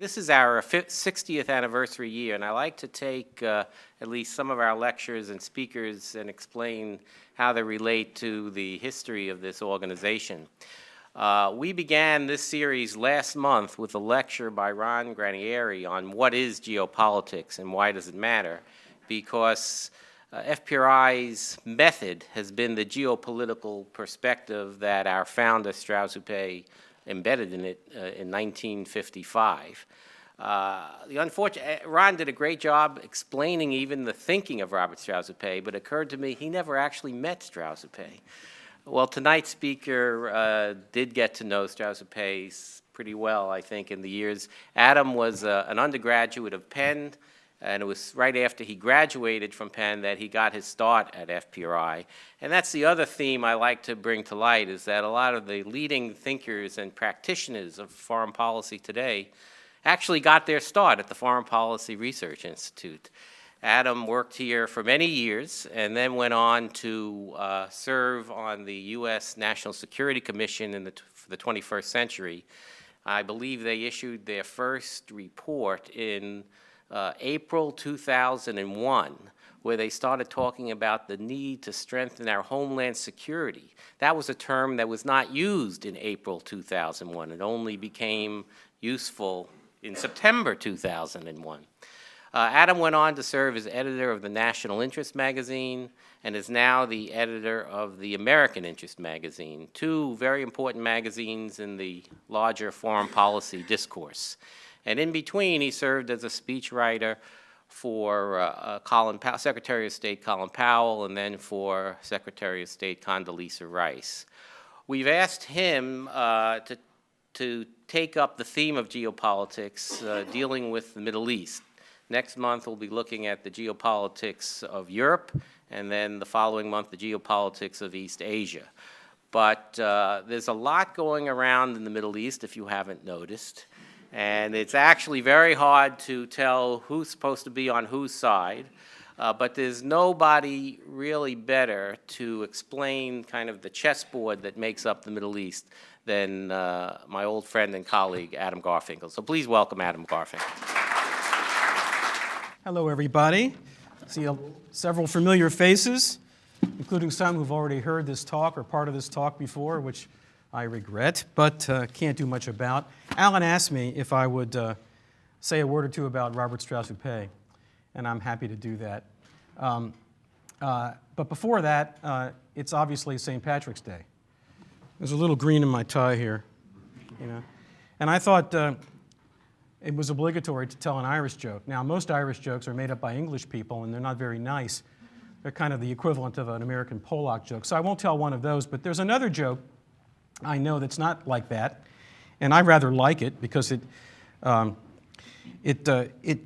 This is our 60th anniversary year, and I like to take at least some of our lectures and speakers and explain how they relate to the history of this organization. We began this series last month with a lecture by Ron Granieri on what is geopolitics and why does it matter, because FPRI's method has been the geopolitical perspective that our founder, Strauss-Hupé, embedded in it in 1955. Ron did a great job explaining even the thinking of Robert Strauss-Hupé, but it occurred to me he never actually met Strauss-Hupé. Well, tonight's speaker did get to know Strauss-Hupé pretty well, I think, in the years. Adam was an undergraduate of Penn, and it was right after he graduated from Penn that he got his start at FPRI. And that's the other theme I like to bring to light, is that a lot of the leading thinkers and practitioners of foreign policy today actually got their start at the Foreign Policy Research Institute. Adam worked here for many years and then went on to serve on the U.S. National Security Commission for the 21st century. I believe they issued their first report in April 2001, where they started talking about the need to strengthen our homeland security. That was a term that was not used in April 2001. It only became useful in September 2001. Adam went on to serve as editor of the National Interest magazine and is now the editor of the American Interest magazine, two very important magazines in the larger foreign policy discourse. And in between, he served as a speechwriter for Secretary of State Colin Powell and then for Secretary of State Condoleezza Rice. We've asked him to take up the theme of geopolitics dealing with the Middle East. Next month, we'll be looking at the geopolitics of Europe, and then the following month, the geopolitics of East Asia. But there's a lot going around in the Middle East, if you haven't noticed. And it's actually very hard to tell who's supposed to be on whose side, but there's nobody really better to explain kind of the chessboard that makes up the Middle East than my old friend and colleague, Adam Garfinkel. So please welcome Adam Garfinkel. Hello, everybody. I see several familiar faces, including some who've already heard this talk or part of this talk before, which I regret, but can't do much about. Alan asked me if I would say a word or two about Robert Strauss-Hupé, and I'm happy to do that. But before that, it's obviously St. Patrick's Day. There's a little green in my tie here, you know. And I thought it was obligatory to tell an Irish joke. Now, most Irish jokes are made up by English people, and they're not very nice. They're kind of the equivalent of an American Pollock joke. So I won't tell one of those, but there's another joke I know that's not like that, and I rather like it because it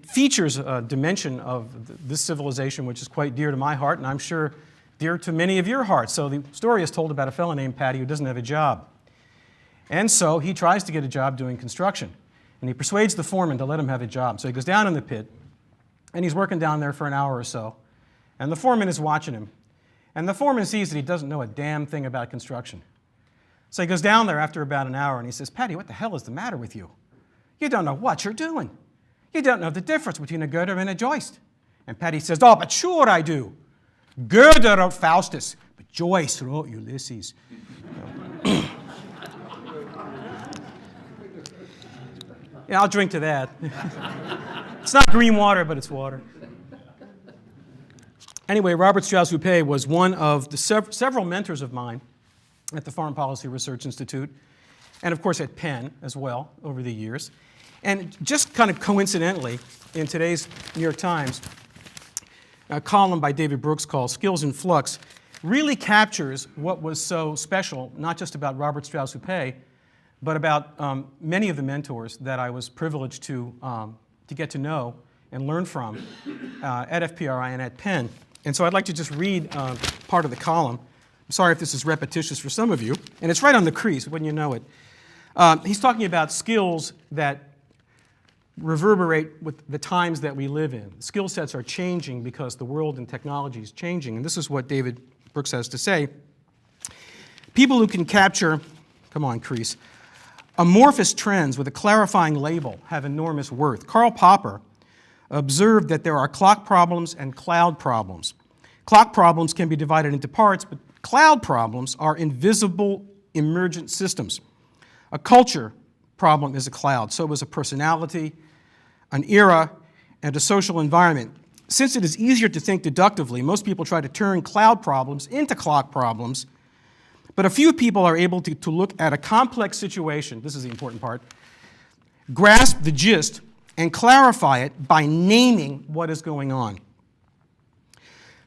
features a dimension of this civilization which is quite dear to my heart, and I'm sure dear to many of your hearts. So the story is told about a fellow named Patty who doesn't have a job. And so he tries to get a job doing construction, and he persuades the foreman to let him have a job. So he goes down in the pit, and he's working down there for an hour or so, and the foreman is watching him. And the foreman sees that he doesn't know a damn thing about construction. So he goes down there after about an hour and he says, "Patty, what the hell is the matter with you? You don't know what you're doing. You don't know the difference between a girder and a joist." And Patty says, "Oh, but sure I do. Girder wrote Faustus, but Joyce wrote Ulysses." Yeah, I'll drink to that. It's not green water, but it's water. Anyway, Robert Strauss-Hupé was one of the several mentors of mine at the Foreign Policy Research Institute, and of course at Penn as well over the years. And just kind of coincidentally, in today's New York Times, a column by David Brooks called Skills in Flux really captures what was so special, not just about Robert Strauss-Hupé, but about many of the mentors that I was privileged to get to know and learn from at FPRI and at Penn. And so I'd like to just read part of the column. I'm sorry if this is repetitious for some of you, and it's right on the crease, wouldn't you know it. He's talking about skills that reverberate with the times that we live in. Skill sets are changing because the world and technology is changing, and this is what David Brooks has to say. People who can capture, come on, crease, Amorphous trends with a clarifying label have enormous worth. Karl Popper observed that there are clock problems and cloud problems. Clock problems can be divided into parts, but cloud problems are invisible emergent systems. A culture problem is a cloud, so is a personality, an era, and a social environment. Since it is easier to think deductively, most people try to turn cloud problems into clock problems, but a few people are able to look at a complex situation, this is the important part, grasp the gist, and clarify it by naming what is going on.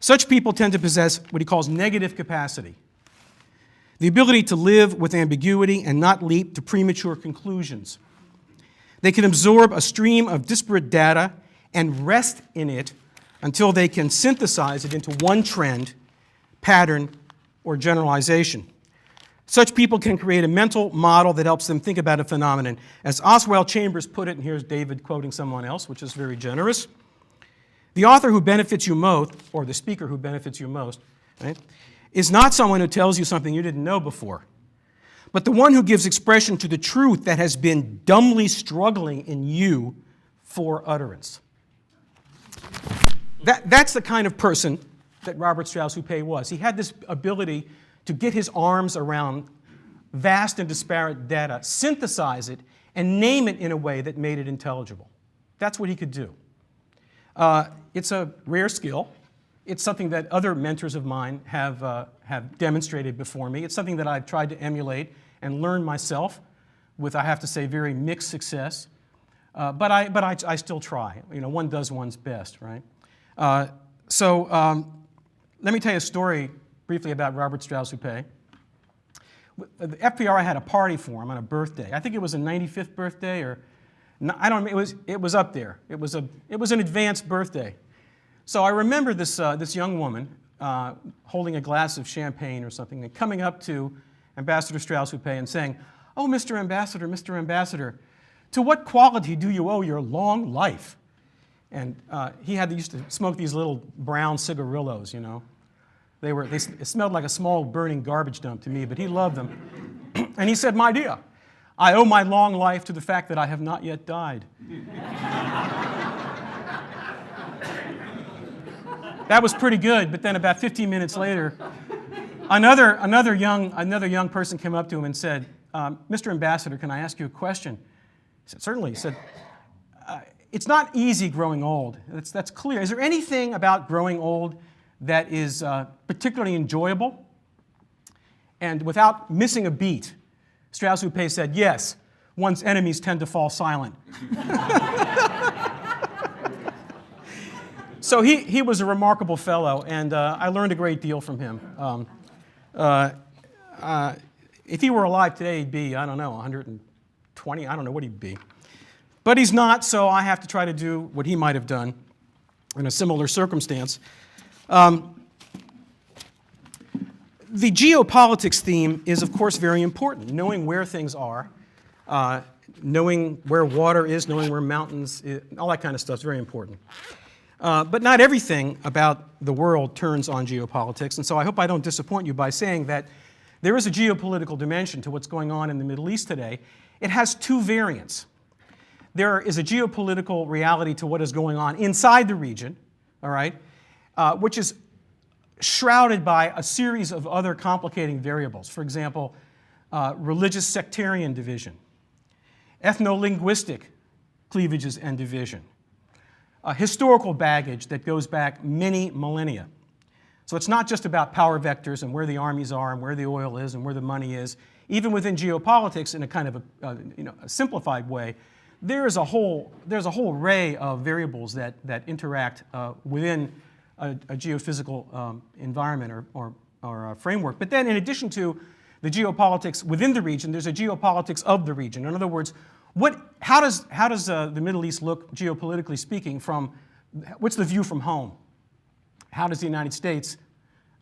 Such people tend to possess what he calls negative capacity, the ability to live with ambiguity and not leap to premature conclusions. They can absorb a stream of disparate data and rest in it until they can synthesize it into one trend, pattern, or generalization. Such people can create a mental model that helps them think about a phenomenon. As Oswald Chambers put it, and here's David quoting someone else, which is very generous, the author who benefits you most, or the speaker who benefits you most, right, is not someone who tells you something you didn't know before, but the one who gives expression to the truth that has been dumbly struggling in you for utterance. That's the kind of person that Robert Strauss-Hupé was. He had this ability to get his arms around vast and disparate data, synthesize it, and name it in a way that made it intelligible. That's what he could do. It's a rare skill. It's something that other mentors of mine have demonstrated before me. It's something that I've tried to emulate and learn myself with, I have to say, very mixed success. But I still try. You know, one does one's best, right? Let me tell you a story briefly about Robert Strauss-Hupé. The FPR had a party for him on a birthday. I think it was a 95th birthday, or I don't know. It was up there. It was an advanced birthday. So I remember this young woman holding a glass of champagne or something and coming up to Ambassador Strauss-Hupé and saying, "Oh, Mr. Ambassador, to what quality do you owe your long life?" And he used to smoke these little brown cigarillos, you know. It smelled like a small burning garbage dump to me, but he loved them. And he said, "My dear, I owe my long life to the fact that I have not yet died." That was pretty good, but then about 15 minutes later, another young person came up to him and said, "Mr. Ambassador, can I ask you a question?" He said, "Certainly." He said, "It's not easy growing old. That's clear. Is there anything about growing old that is particularly enjoyable?" And without missing a beat, Strauss-Hupé said, "Yes, one's enemies tend to fall silent." So he was a remarkable fellow, and I learned a great deal from him. If he were alive today, he'd be, I don't know, 120, I don't know what he'd be. But he's not, so I have to try to do what he might have done in a similar circumstance. The geopolitics theme is, of course, very important. Knowing where things are, knowing where water is, knowing where mountains is, all that kind of stuff is very important. But not everything about the world turns on geopolitics, and so I hope I don't disappoint you by saying that there is a geopolitical dimension to what's going on in the Middle East today. It has two variants. There is a geopolitical reality to what is going on inside the region, all right, which is shrouded by a series of other complicating variables. For example, religious sectarian division, ethno-linguistic cleavages and division, historical baggage that goes back many millennia. So it's not just about power vectors and where the armies are and where the oil is and where the money is. Even within geopolitics, in a kind of a simplified way, there's a whole array of variables that interact within a geophysical environment or framework. But then in addition to the geopolitics within the region, there's a geopolitics of the region. In other words, how does the Middle East look, geopolitically speaking, what's the view from home? How does the United States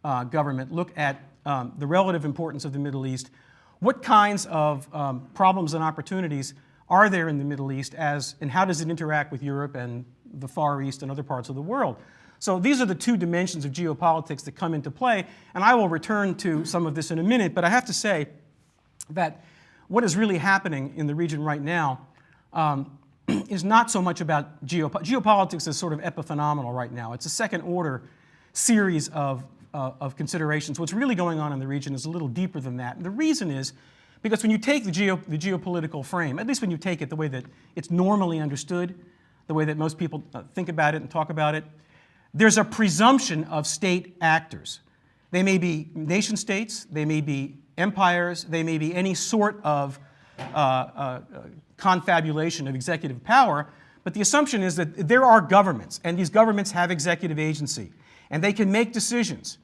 government look at the relative importance of the Middle East? What kinds of problems and opportunities are there in the Middle East, and how does it interact with Europe and the Far East and other parts of the world? So these are the two dimensions of geopolitics that come into play, and I will return to some of this in a minute, but I have to say that what is really happening in the region right now is not so much about geopolitics is sort of epiphenomenal right now. It's a second-order series of considerations. What's really going on in the region is a little deeper than that. And the reason is because when you take the geopolitical frame, at least when you take it the way that it's normally understood, the way that most people think about it and talk about it, there's a presumption of state actors. They may be nation states, they may be empires, they may be any sort of confabulation of executive power, but the assumption is that there are governments, and these governments have executive agency, and they can make decisions,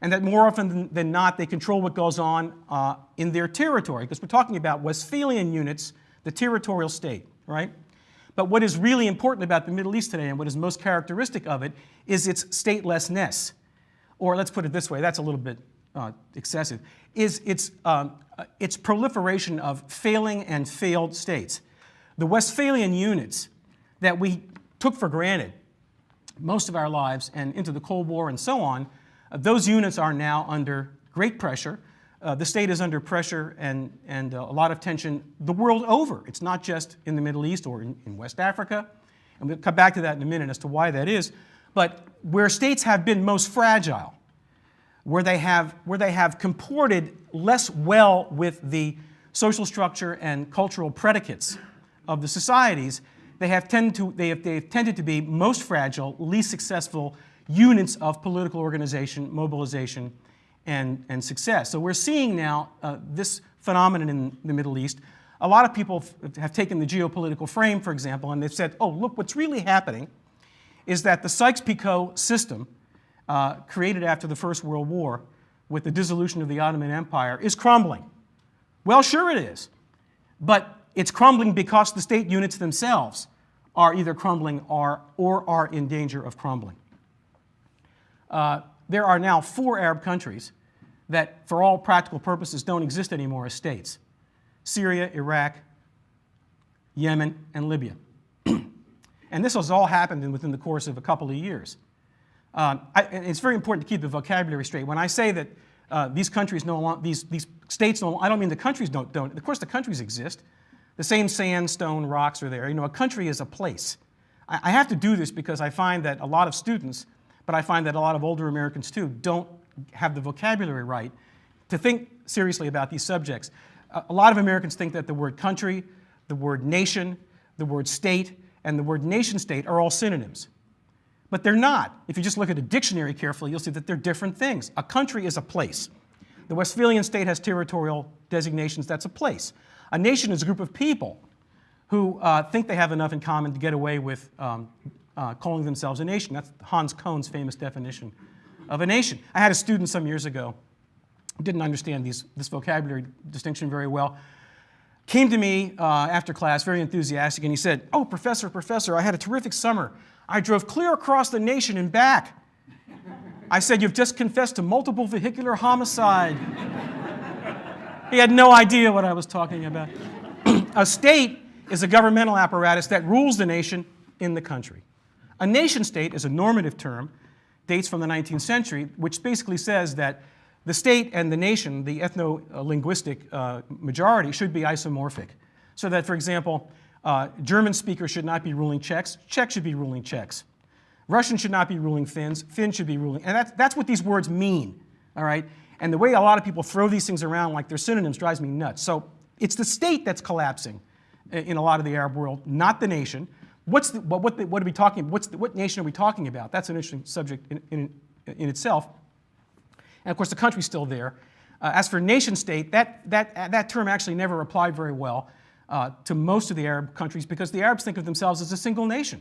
and that more often than not, they control what goes on in their territory, because we're talking about Westphalian units, the territorial state, right? But what is really important about the Middle East today, and what is most characteristic of it, is its statelessness. Or let's put it this way, that's a little bit excessive, is its proliferation of failing and failed states. The Westphalian units that we took for granted most of our lives and into the Cold War and so on, those units are now under great pressure. The state is under pressure and a lot of tension the world over. It's not just in the Middle East or in West Africa. And we'll come back to that in a minute as to why that is. But where states have been most fragile, where they have comported less well with the social structure and cultural predicates of the societies, they have tended to be most fragile, least successful units of political organization, mobilization, and success. So we're seeing now this phenomenon in the Middle East. A lot of people have taken the geopolitical frame, for example, and they've said, oh, look, what's really happening is that the Sykes-Picot system created after the First World War with the dissolution of the Ottoman Empire is crumbling. Well, sure it is. But it's crumbling because the state units themselves are either crumbling or are in danger of crumbling. There are now 4 Arab countries that, for all practical purposes, don't exist anymore as states: Syria, Iraq, Yemen, and Libya. And this has all happened within the course of a couple of years. And it's very important to keep the vocabulary straight. When I say that these countries no longer, these states no, I don't mean the countries don't. Of course, the countries exist. The same sandstone rocks are there. You know, a country is a place. I have to do this because I find that a lot of students, but I find that a lot of older Americans too, don't have the vocabulary right to think seriously about these subjects. A lot of Americans think that the word country, the word nation, the word state, and the word nation-state are all synonyms. But they're not. If you just look at a dictionary carefully, you'll see that they're different things. A country is a place. The Westphalian state has territorial designations. That's a place. A nation is a group of people who think they have enough in common to get away with calling themselves a nation. That's Hans Kohn's famous definition of a nation. I had a student some years ago who didn't understand this vocabulary distinction very well. Came to me after class, very enthusiastic, and he said, "Oh, professor, I had a terrific summer. I drove clear across the nation and back." I said, "You've just confessed to multiple vehicular homicide." He had no idea what I was talking about. A state is a governmental apparatus that rules the nation in the country. A nation-state is a normative term, dates from the 19th century, which basically says that the state and the nation, the ethno-linguistic majority, should be isomorphic. So that, for example, German speakers should not be ruling Czechs, Czechs should be ruling Czechs. Russians should not be ruling Finns, Finns should be ruling, and that's what these words mean, all right? And the way a lot of people throw these things around like they're synonyms drives me nuts. So it's the state that's collapsing in a lot of the Arab world, not the nation. What are we talking? What nation are we talking about? That's an interesting subject in itself. And of course, the country's still there. As for nation-state, that term actually never applied very well to most of the Arab countries because the Arabs think of themselves as a single nation,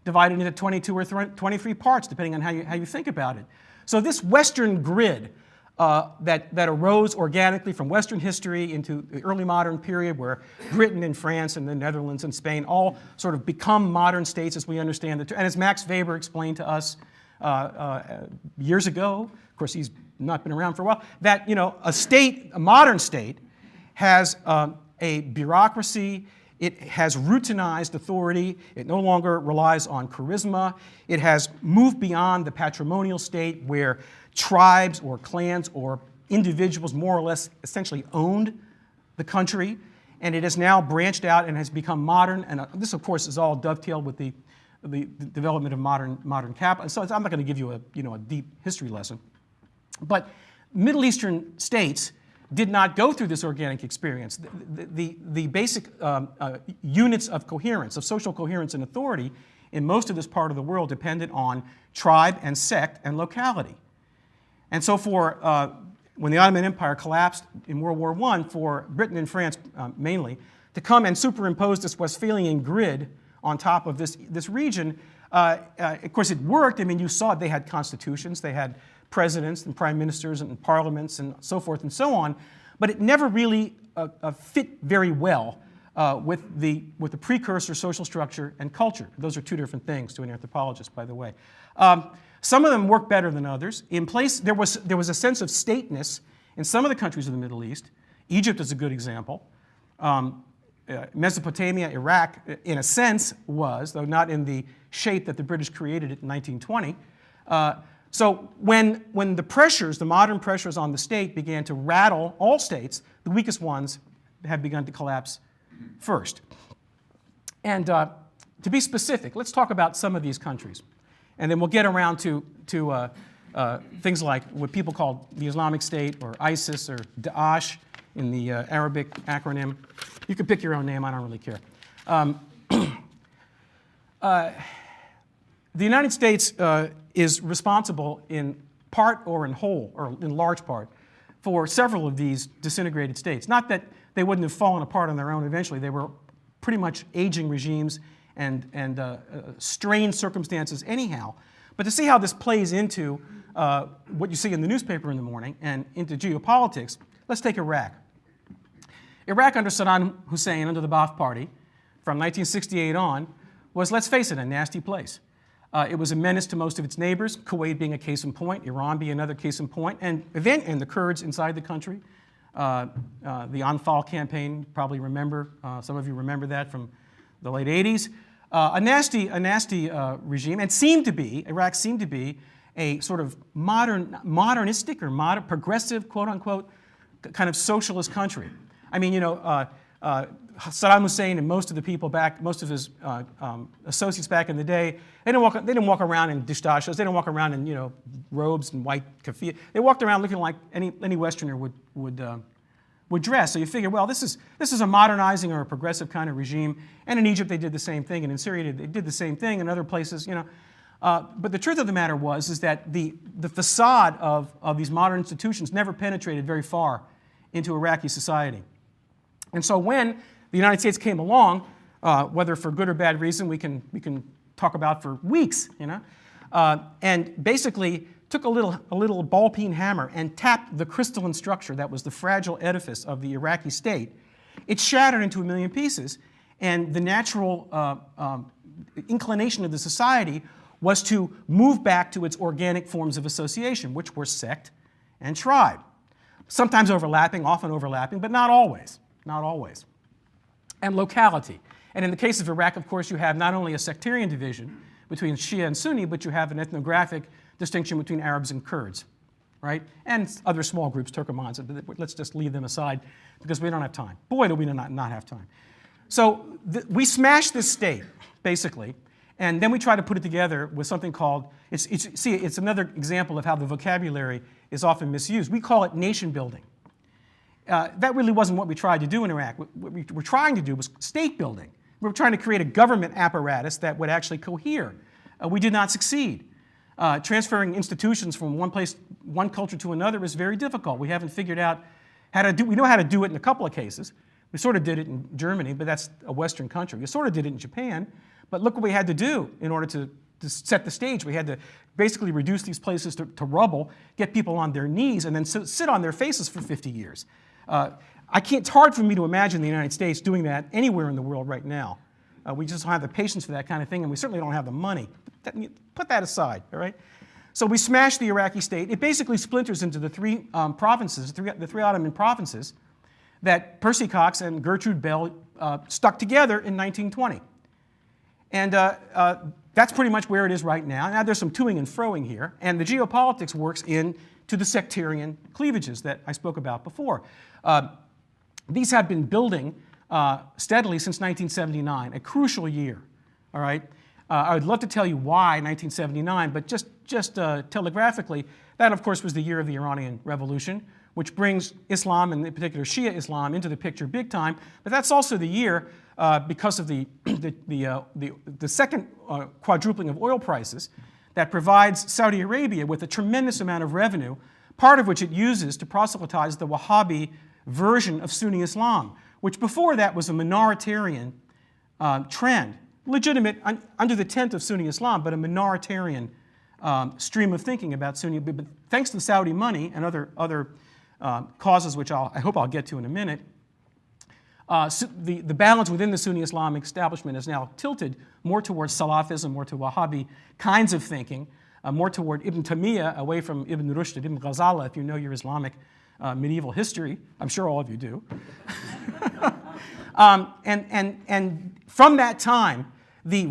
divided into 22 or 23 parts, depending on how you think about it. So this Western grid that arose organically from Western history into the early modern period where Britain and France and the Netherlands and Spain all sort of become modern states as we understand it. And as Max Weber explained to us years ago, of course he's not been around for a while, that a modern state has a bureaucracy, it has routinized authority, it no longer relies on charisma, it has moved beyond the patrimonial state where tribes or clans or individuals more or less essentially owned the country, and it has now branched out and has become modern. And this, of course, is all dovetailed with the development of modern capital. So I'm not going to give you a deep history lesson, but Middle Eastern states did not go through this organic experience. The basic units of coherence, of social coherence and authority in most of this part of the world depended on tribe and sect and locality. And so when the Ottoman Empire collapsed in World War I, for Britain and France mainly, to come and superimpose this Westphalian grid on top of this region, of course it worked. I mean, you saw it. They had constitutions, they had presidents and prime ministers and parliaments and so forth and so on, but it never really fit very well with the precursor social structure and culture. Those are two different things to an anthropologist, by the way. Some of them work better than others. In place, there was a sense of stateness in some of the countries of the Middle East. Egypt is a good example. Mesopotamia, Iraq, in a sense, was, though not in the shape that the British created it in 1920. So when the modern pressures on the state began to rattle all states, the weakest ones have begun to collapse first. And to be specific, let's talk about some of these countries. And then we'll get around to things like what people call the Islamic State or ISIS or Daesh in the Arabic acronym. You can pick your own name, I don't really care. The United States is responsible in part or in whole, or in large part, for several of these disintegrated states. Not that they wouldn't have fallen apart on their own eventually. They were pretty much aging regimes and strained circumstances anyhow. But to see how this plays into what you see in the newspaper in the morning and into geopolitics, let's take Iraq. Iraq under Saddam Hussein, under the Ba'ath Party, from 1968 on, was, let's face it, a nasty place. It was a menace to most of its neighbors, Kuwait being a case in point, Iran being another case in point, and the Kurds inside the country. The Anfal campaign, you probably remember, some of you remember that from the late 80s. A nasty regime, and Iraq seemed to be a sort of modernistic or progressive, quote unquote, kind of socialist country. I mean, Saddam Hussein and most of the people back, most of his associates back in the day, they didn't walk around in distachos. They didn't walk around in robes and white keffiyeh. They walked around looking like any Westerner would dress. So you figure, well, this is a modernizing or a progressive kind of regime. And in Egypt they did the same thing, and in Syria they did the same thing, and other places, But the truth of the matter is that the facade of these modern institutions never penetrated very far into Iraqi society. And so when the United States came along, whether for good or bad reason, we can talk about for weeks, and basically took a little ball-peen hammer and tapped the crystalline structure that was the fragile edifice of the Iraqi state. It shattered into a million pieces, and the natural inclination of the society was to move back to its organic forms of association, which were sect and tribe. Sometimes overlapping, often overlapping, but not always. Not always. And locality. And in the case of Iraq, of course, you have not only a sectarian division between Shia and Sunni, but you have an ethnographic distinction between Arabs and Kurds, right? And other small groups, Turkomans. Let's just leave them aside because we don't have time. Boy, do we not have time. So we smashed this state, basically, and then we try to put it together with something called, it's another example of how the vocabulary is often misused. We call it nation building. That really wasn't what we tried to do in Iraq. What we were trying to do was state building. We were trying to create a government apparatus that would actually cohere. We did not succeed. Transferring institutions from one culture to another is very difficult. We haven't figured out how to do. We know how to do it in a couple of cases. We sort of did it in Germany, but that's a Western country. We sort of did it in Japan, but look what we had to do in order to set the stage. We had to basically reduce these places to rubble, get people on their knees, and then sit on their faces for 50 years. It's hard for me to imagine the United States doing that anywhere in the world right now. We just don't have the patience for that kind of thing, and we certainly don't have the money. Put that aside, all right? So we smashed the Iraqi state. It basically splinters into the three provinces, the three Ottoman provinces that Percy Cox and Gertrude Bell stuck together in 1920. And that's pretty much where it is right now. Now there's some toing and froing here, and the geopolitics works into the sectarian cleavages that I spoke about before. these have been building steadily since 1979, a crucial year, all right? I would love to tell you why 1979, but just telegraphically, that of course was the year of the Iranian Revolution, which brings Islam, and in particular Shia Islam, into the picture big time. But that's also the year, because of the second quadrupling of oil prices, that provides Saudi Arabia with a tremendous amount of revenue, part of which it uses to proselytize the Wahhabi version of Sunni Islam, which before that was a minoritarian trend, legitimate under the tent of Sunni Islam, but a minoritarian stream of thinking about Sunni. But thanks to Saudi money and other causes, which I hope I'll get to in a minute, the balance within the Sunni Islamic establishment is now tilted more towards Salafism, more to Wahhabi kinds of thinking, more toward Ibn Taymiyyah, away from Ibn Rushd, Ibn Ghazala, if you know your Islamic medieval history. I'm sure all of you do. And from that time, the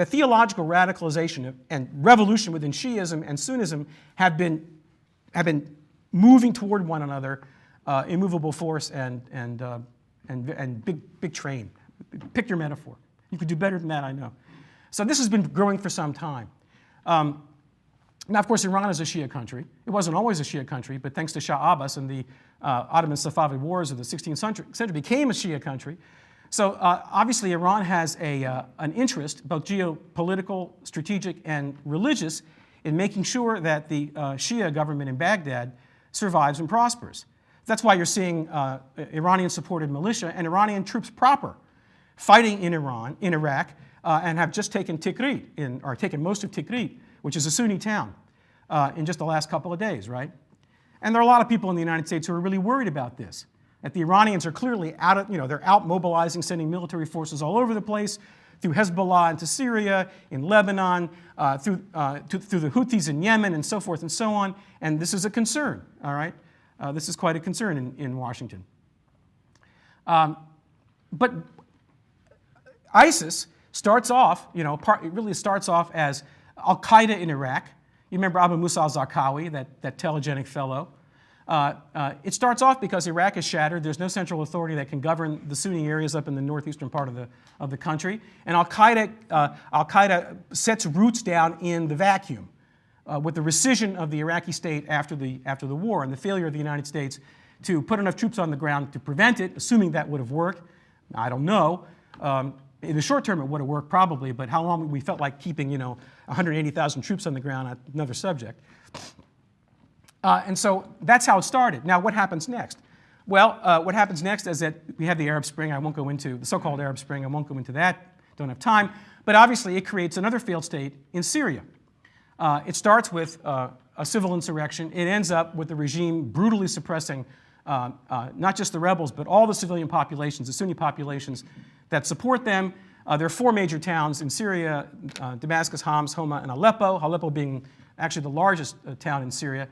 theological radicalization and revolution within Shiism and Sunnism have been moving toward one another, immovable force and big train. Pick your metaphor. You could do better than that, I know. So this has been growing for some time. Now, of course, Iran is a Shia country. It wasn't always a Shia country, but thanks to Shah Abbas and the Ottoman Safavid Wars of the 16th century, became a Shia country. So obviously, Iran has an interest, both geopolitical, strategic, and religious, in making sure that the Shia government in Baghdad survives and prospers. That's why you're seeing Iranian-supported militia and Iranian troops proper fighting in Iraq, and have just taken Tikrit, or taken most of Tikrit, which is a Sunni town, in just the last couple of days, right? And there are a lot of people in the United States who are really worried about this. That the Iranians are clearly they're out mobilizing, sending military forces all over the place, through Hezbollah into Syria, in Lebanon, through the Houthis in Yemen, and so forth and so on. And this is a concern, all right? This is quite a concern in Washington. But ISIS starts off, it really starts off as Al-Qaeda in Iraq. You remember Abu Musa al-Zarqawi, that telegenic fellow. It starts off because Iraq is shattered. There's no central authority that can govern the Sunni areas up in the northeastern part of the country. And Al-Qaeda sets roots down in the vacuum with the rescission of the Iraqi state after the war and the failure of the United States to put enough troops on the ground to prevent it, assuming that would have worked. I don't know. In the short term, it would have worked probably, but how long we felt like keeping, 180,000 troops on the ground, another subject. And so that's how it started. Now, what happens next? Well, what happens next is that we have the Arab Spring. I won't go into the so-called Arab Spring. I won't go into that. Don't have time. But obviously, it creates another failed state in Syria. It starts with a civil insurrection. It ends up with the regime brutally suppressing not just the rebels, but all the civilian populations, the Sunni populations that support them. There are 4 major towns in Syria: Damascus, Homs, Homa, and Aleppo. Aleppo being actually the largest town in Syria.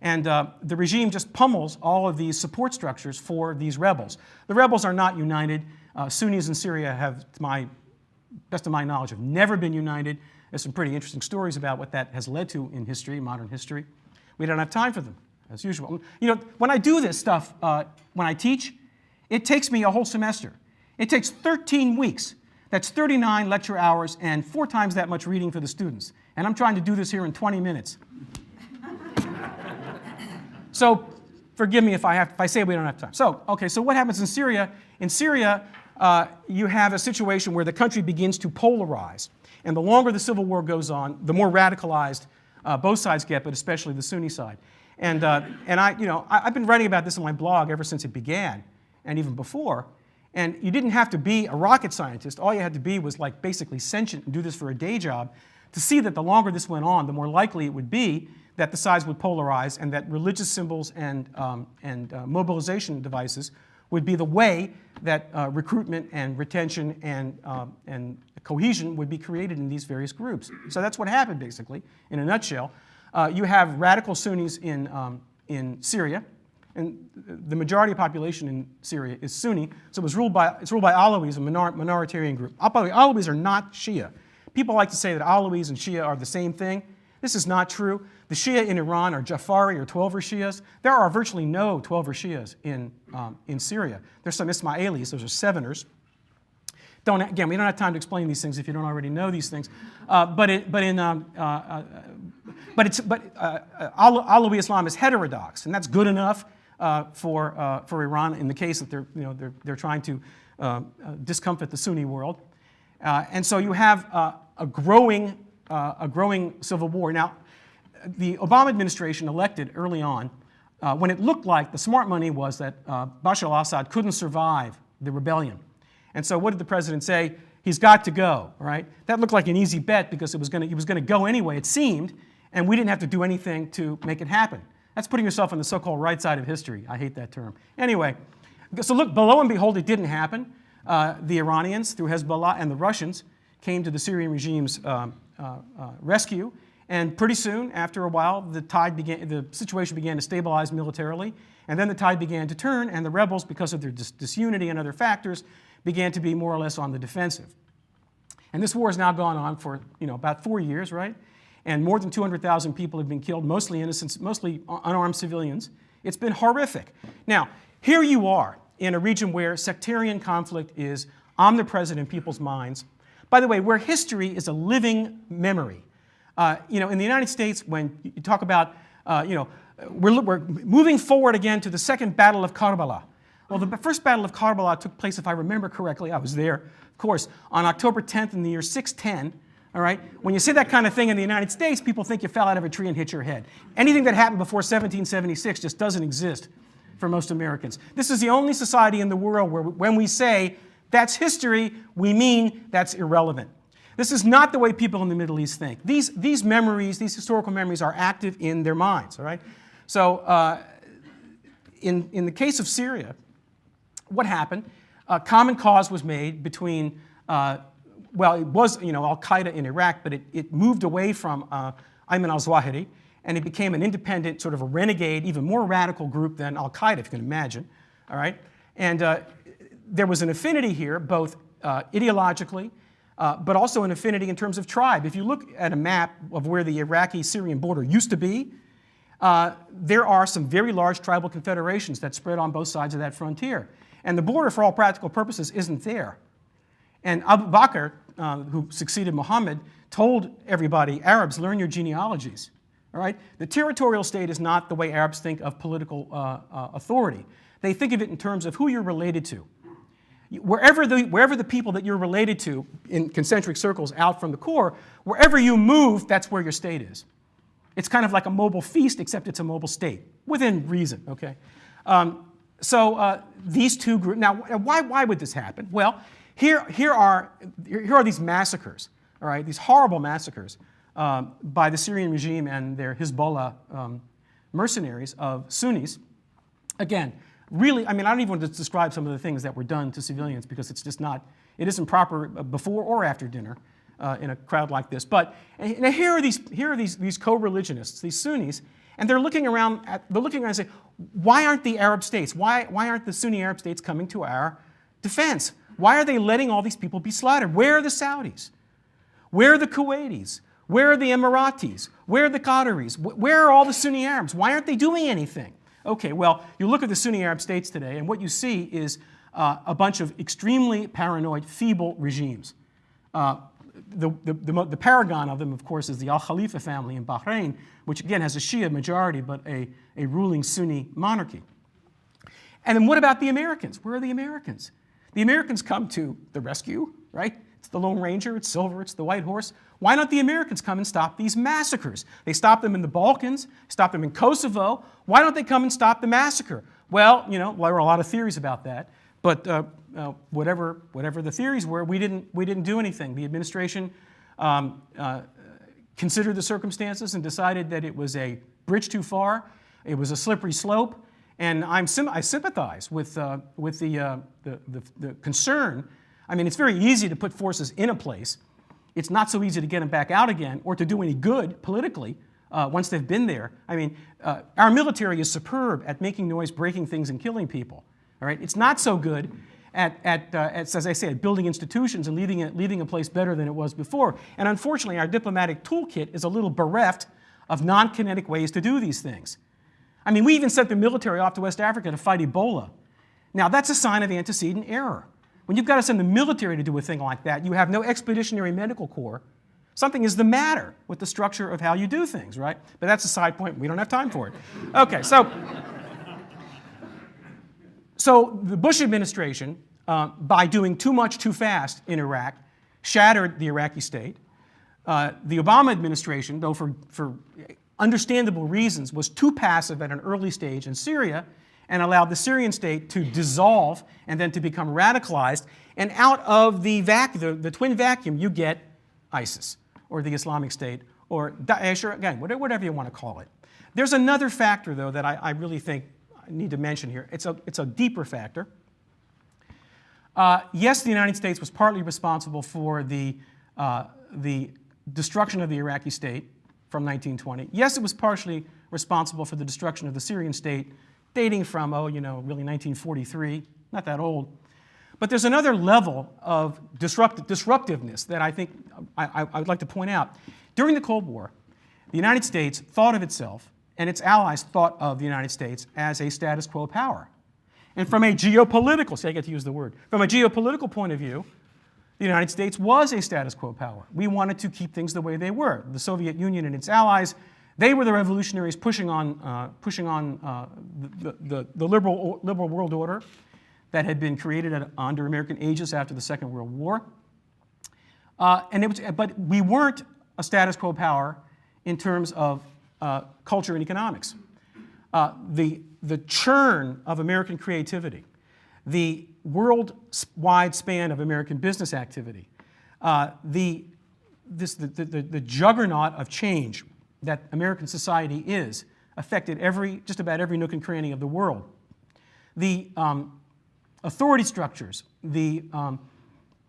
And the regime just pummels all of these support structures for these rebels. The rebels are not united. Sunnis in Syria have, to my best of my knowledge, have never been united. There's some pretty interesting stories about what that has led to in history, modern history. We don't have time for them, as usual. When I do this stuff, when I teach, it takes me a whole semester. It takes 13 weeks. That's 39 lecture hours and 4 times that much reading for the students. And I'm trying to do this here in 20 minutes. So forgive me if I say we don't have time. So what happens in Syria? In Syria, you have a situation where the country begins to polarize. And the longer the civil war goes on, the more radicalized both sides get, but especially the Sunni side. And I've been writing about this on my blog ever since it began, and even before. And you didn't have to be a rocket scientist. All you had to be was like basically sentient and do this for a day job to see that the longer this went on, the more likely it would be that the sides would polarize and that religious symbols and mobilization devices would be the way that recruitment and retention and cohesion would be created in these various groups. So that's what happened, basically, in a nutshell. You have radical Sunnis in Syria, and the majority of population in Syria is Sunni, so it's ruled by Alawis, a minoritarian group. Alawis are not Shia. People like to say that Alawis and Shia are the same thing. This is not true. The Shia in Iran are Jafari or Twelver Shias. There are virtually no Twelver Shias in Syria. There's some Ismailis, those are Seveners. Again, we don't have time to explain these things if you don't already know these things. Alawi Islam is heterodox, and that's good enough for Iran in the case that they're trying to discomfit the Sunni world. And so you have a growing civil war. Now, the Obama administration elected early on when it looked like the smart money was that Bashar al-Assad couldn't survive the rebellion. And so what did the president say? He's got to go, right? That looked like an easy bet because he was going to go anyway, it seemed, and we didn't have to do anything to make it happen. That's putting yourself on the so-called right side of history. I hate that term. Anyway, so look, below and behold, it didn't happen. The Iranians, through Hezbollah, and the Russians came to the Syrian regime's rescue, and pretty soon, after a while, the situation began to stabilize militarily, and then the tide began to turn, and the rebels, because of their disunity and other factors, began to be more or less on the defensive. And this war has now gone on for about 4 years, right? And more than 200,000 people have been killed, mostly innocents, mostly unarmed civilians. It's been horrific. Now, here you are in a region where sectarian conflict is omnipresent in people's minds. By the way, where history is a living memory. In the United States, when you talk about, we're moving forward again to the Second Battle of Karbala. Well, the first Battle of Karbala took place, if I remember correctly, I was there, of course, on October 10th in the year 610, all right? When you say that kind of thing in the United States, people think you fell out of a tree and hit your head. Anything that happened before 1776 just doesn't exist for most Americans. This is the only society in the world where when we say that's history, we mean that's irrelevant. This is not the way people in the Middle East think. These memories, these historical memories are active in their minds, all right? So in the case of Syria, what happened? Common cause was made between, it was al-Qaeda in Iraq, but it moved away from Ayman al-Zawahiri, and it became an independent, sort of a renegade, even more radical group than al-Qaeda, if you can imagine, all right? And there was an affinity here, both ideologically, but also an affinity in terms of tribe. If you look at a map of where the Iraqi-Syrian border used to be, there are some very large tribal confederations that spread on both sides of that frontier. And the border, for all practical purposes, isn't there. And Abu Bakr, who succeeded Muhammad, told everybody, Arabs, learn your genealogies. All right? The territorial state is not the way Arabs think of political authority. They think of it in terms of who you're related to. Wherever the people that you're related to in concentric circles out from the core, wherever you move, that's where your state is. It's kind of like a mobile feast, except it's a mobile state, within reason, okay? So these two groups, now why would this happen? Well, here are these massacres, all right, these horrible massacres by the Syrian regime and their Hezbollah mercenaries of Sunnis. Again, really, I don't even want to describe some of the things that were done to civilians because it's just not, it isn't proper before or after dinner in a crowd like this. But and here are these co-religionists, these Sunnis, and they're looking around and say, why aren't the Arab states, why aren't the Sunni Arab states coming to our defense? Why are they letting all these people be slaughtered? Where are the Saudis? Where are the Kuwaitis? Where are the Emiratis? Where are the Qataris? Where are all the Sunni Arabs? Why aren't they doing anything? Okay, well, you look at the Sunni Arab states today, and what you see is a bunch of extremely paranoid, feeble regimes. The paragon of them, of course, is the Al Khalifa family in Bahrain, which again has a Shia majority but a ruling Sunni monarchy. And then what about the Americans? Where are the Americans? The Americans come to the rescue, right? It's the Lone Ranger, it's Silver, it's the White Horse. Why don't the Americans come and stop these massacres? They stopped them in the Balkans, stopped them in Kosovo. Why don't they come and stop the massacre? Well, there are a lot of theories about that. But whatever the theories were, we didn't do anything. The administration considered the circumstances and decided that it was a bridge too far. It was a slippery slope, and I sympathize with the concern. It's very easy to put forces in a place. It's not so easy to get them back out again or to do any good politically once they've been there. Our military is superb at making noise, breaking things, and killing people. All right? It's not so good as I say, at building institutions and leaving a place better than it was before. And unfortunately, our diplomatic toolkit is a little bereft of non-kinetic ways to do these things. I mean, we even sent the military off to West Africa to fight Ebola. Now, that's a sign of antecedent error. When you've got to send the military to do a thing like that, you have no expeditionary medical corps. Something is the matter with the structure of how you do things, right? But that's a side point. We don't have time for it. Okay, so the Bush administration, by doing too much too fast in Iraq, shattered the Iraqi state. The Obama administration, though for understandable reasons, was too passive at an early stage in Syria and allowed the Syrian state to dissolve and then to become radicalized. And out of the twin vacuum, you get ISIS, or the Islamic State, or Daesh, or again, whatever you want to call it. There's another factor, though, that I really think I need to mention here. It's a deeper factor. Yes, the United States was partly responsible for the destruction of the Iraqi state from 1920. Yes, it was partially responsible for the destruction of the Syrian state, dating from, really 1943, not that old. But there's another level of disruptiveness that I think I would like to point out. During the Cold War, the United States thought of itself, and its allies thought of the United States as a status quo power. And from a geopolitical, see, I get to use the word, from a geopolitical point of view, the United States was a status quo power. We wanted to keep things the way they were. The Soviet Union and its allies, they were the revolutionaries pushing on the liberal world order that had been created under American aegis after the Second World War. But we weren't a status quo power in terms of culture and economics. The churn of American creativity, the worldwide span of American business activity, the juggernaut of change that American society is affected just about every nook and cranny of the world. The authority structures, the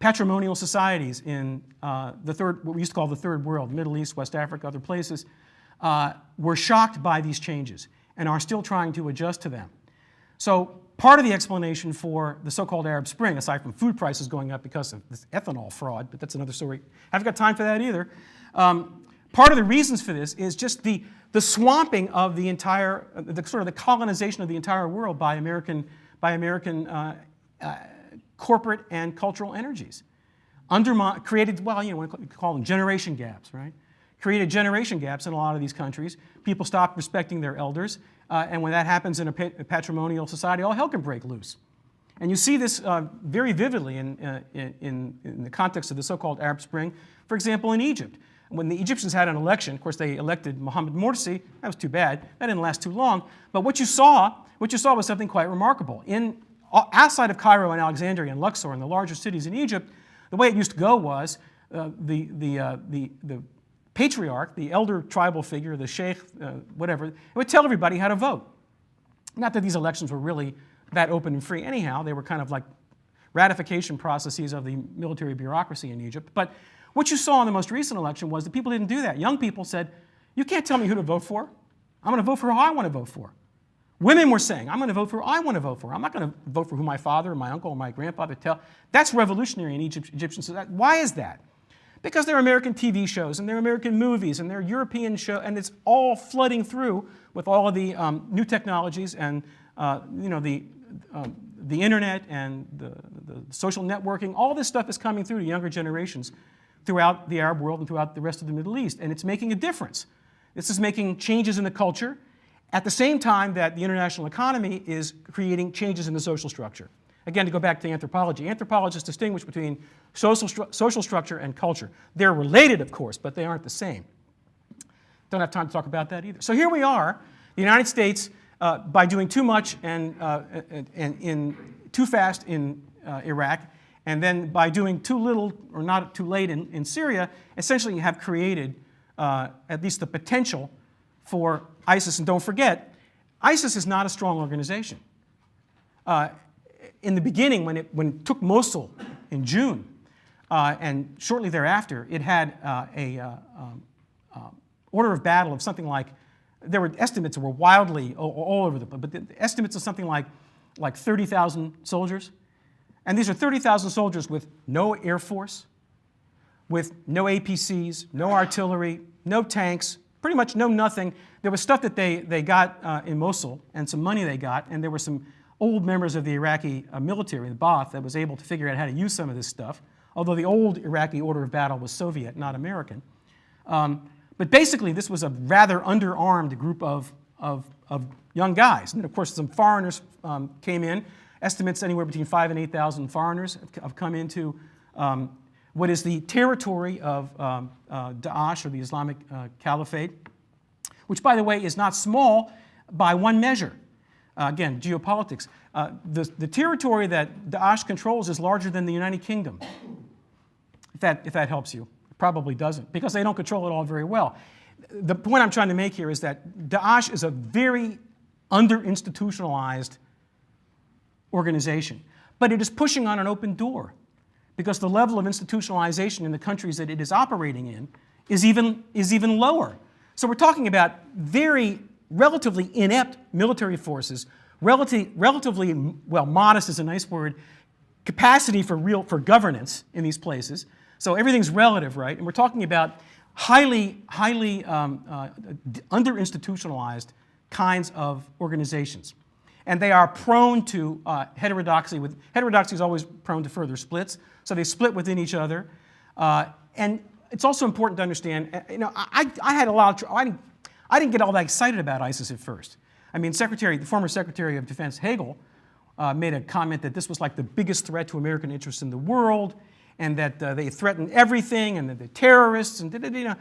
patrimonial societies in what we used to call the third world, Middle East, West Africa, other places, were shocked by these changes and are still trying to adjust to them. So part of the explanation for the so-called Arab Spring, aside from food prices going up because of this ethanol fraud, but that's another story. I haven't got time for that either. Part of the reasons for this is just the swamping of the entire, sort of the colonization of the entire world by American corporate and cultural energies. Created, well, we call them generation gaps, right? Created generation gaps in a lot of these countries. People stopped respecting their elders, and when that happens in a patrimonial society, all hell can break loose. And you see this very vividly in the context of the so-called Arab Spring. For example, in Egypt, when the Egyptians had an election, of course they elected Mohammed Morsi. That was too bad. That didn't last too long. But what you saw was something quite remarkable. Outside of Cairo and Alexandria and Luxor and the larger cities in Egypt, the way it used to go was the patriarch, the elder tribal figure, the sheikh, whatever, it would tell everybody how to vote. Not that these elections were really that open and free anyhow. They were kind of like ratification processes of the military bureaucracy in Egypt. But what you saw in the most recent election was that people didn't do that. Young people said, you can't tell me who to vote for. I'm going to vote for who I want to vote for. Women were saying, I'm going to vote for who I want to vote for. I'm not going to vote for who my father or my uncle or my grandfather tell. That's revolutionary in Egyptian society. Why is that? Because there are American TV shows and there are American movies and there are European shows, and it's all flooding through with all of the new technologies and the internet and the social networking. All this stuff is coming through to younger generations throughout the Arab world and throughout the rest of the Middle East, and it's making a difference. This is making changes in the culture at the same time that the international economy is creating changes in the social structure. Again, to go back to anthropology, anthropologists distinguish between social structure and culture. They're related, of course, but they aren't the same. Don't have time to talk about that either. So here we are, the United States, by doing too much and too fast in Iraq, and then by doing too little or not too late in Syria, essentially have created at least the potential for ISIS. And don't forget, ISIS is not a strong organization. In the beginning, when it took Mosul in June, and shortly thereafter, it had order of battle of something like, there were estimates that were wildly all over the place, but the estimates of something like 30,000 soldiers. And these are 30,000 soldiers with no air force, with no APCs, no artillery, no tanks, pretty much no nothing. There was stuff that they got in Mosul and some money they got, and there were some old members of the Iraqi military, the Ba'ath, that was able to figure out how to use some of this stuff, although the old Iraqi order of battle was Soviet, not American. But basically, this was a rather underarmed group of young guys. And of course, some foreigners came in. Estimates anywhere between 5,000 and 8,000 foreigners have come into what is the territory of Daesh, or the Islamic Caliphate, which, by the way, is not small by one measure. Again, geopolitics. The territory that Daesh controls is larger than the United Kingdom, if that helps you. It probably doesn't, because they don't control it all very well. The point I'm trying to make here is that Daesh is a very under-institutionalized organization, but it is pushing on an open door, because the level of institutionalization in the countries that it is operating in is even lower. So we're talking about relatively inept military forces, relatively, well, modest is a nice word, capacity for governance in these places. So everything's relative, right? And we're talking about highly under-institutionalized kinds of organizations. And they are prone to heterodoxy. Heterodoxy is always prone to further splits, so they split within each other. And it's also important to understand, I had a lot of I didn't get all that excited about ISIS at first. I mean, the former Secretary of Defense Hagel made a comment that this was like the biggest threat to American interests in the world, and that they threatened everything, and that they're terrorists, and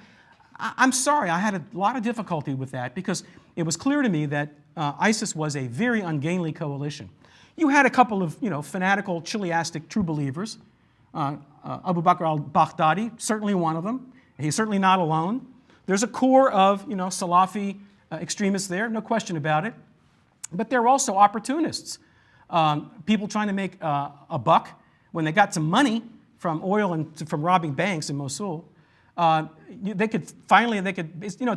I'm sorry, I had a lot of difficulty with that, because it was clear to me that ISIS was a very ungainly coalition. You had a couple of, fanatical, chiliastic true believers. Abu Bakr al-Baghdadi, certainly one of them. He's certainly not alone. There's a core of, Salafi extremists there, no question about it. But there are also opportunists, people trying to make a buck when they got some money from oil and from robbing banks in Mosul. It's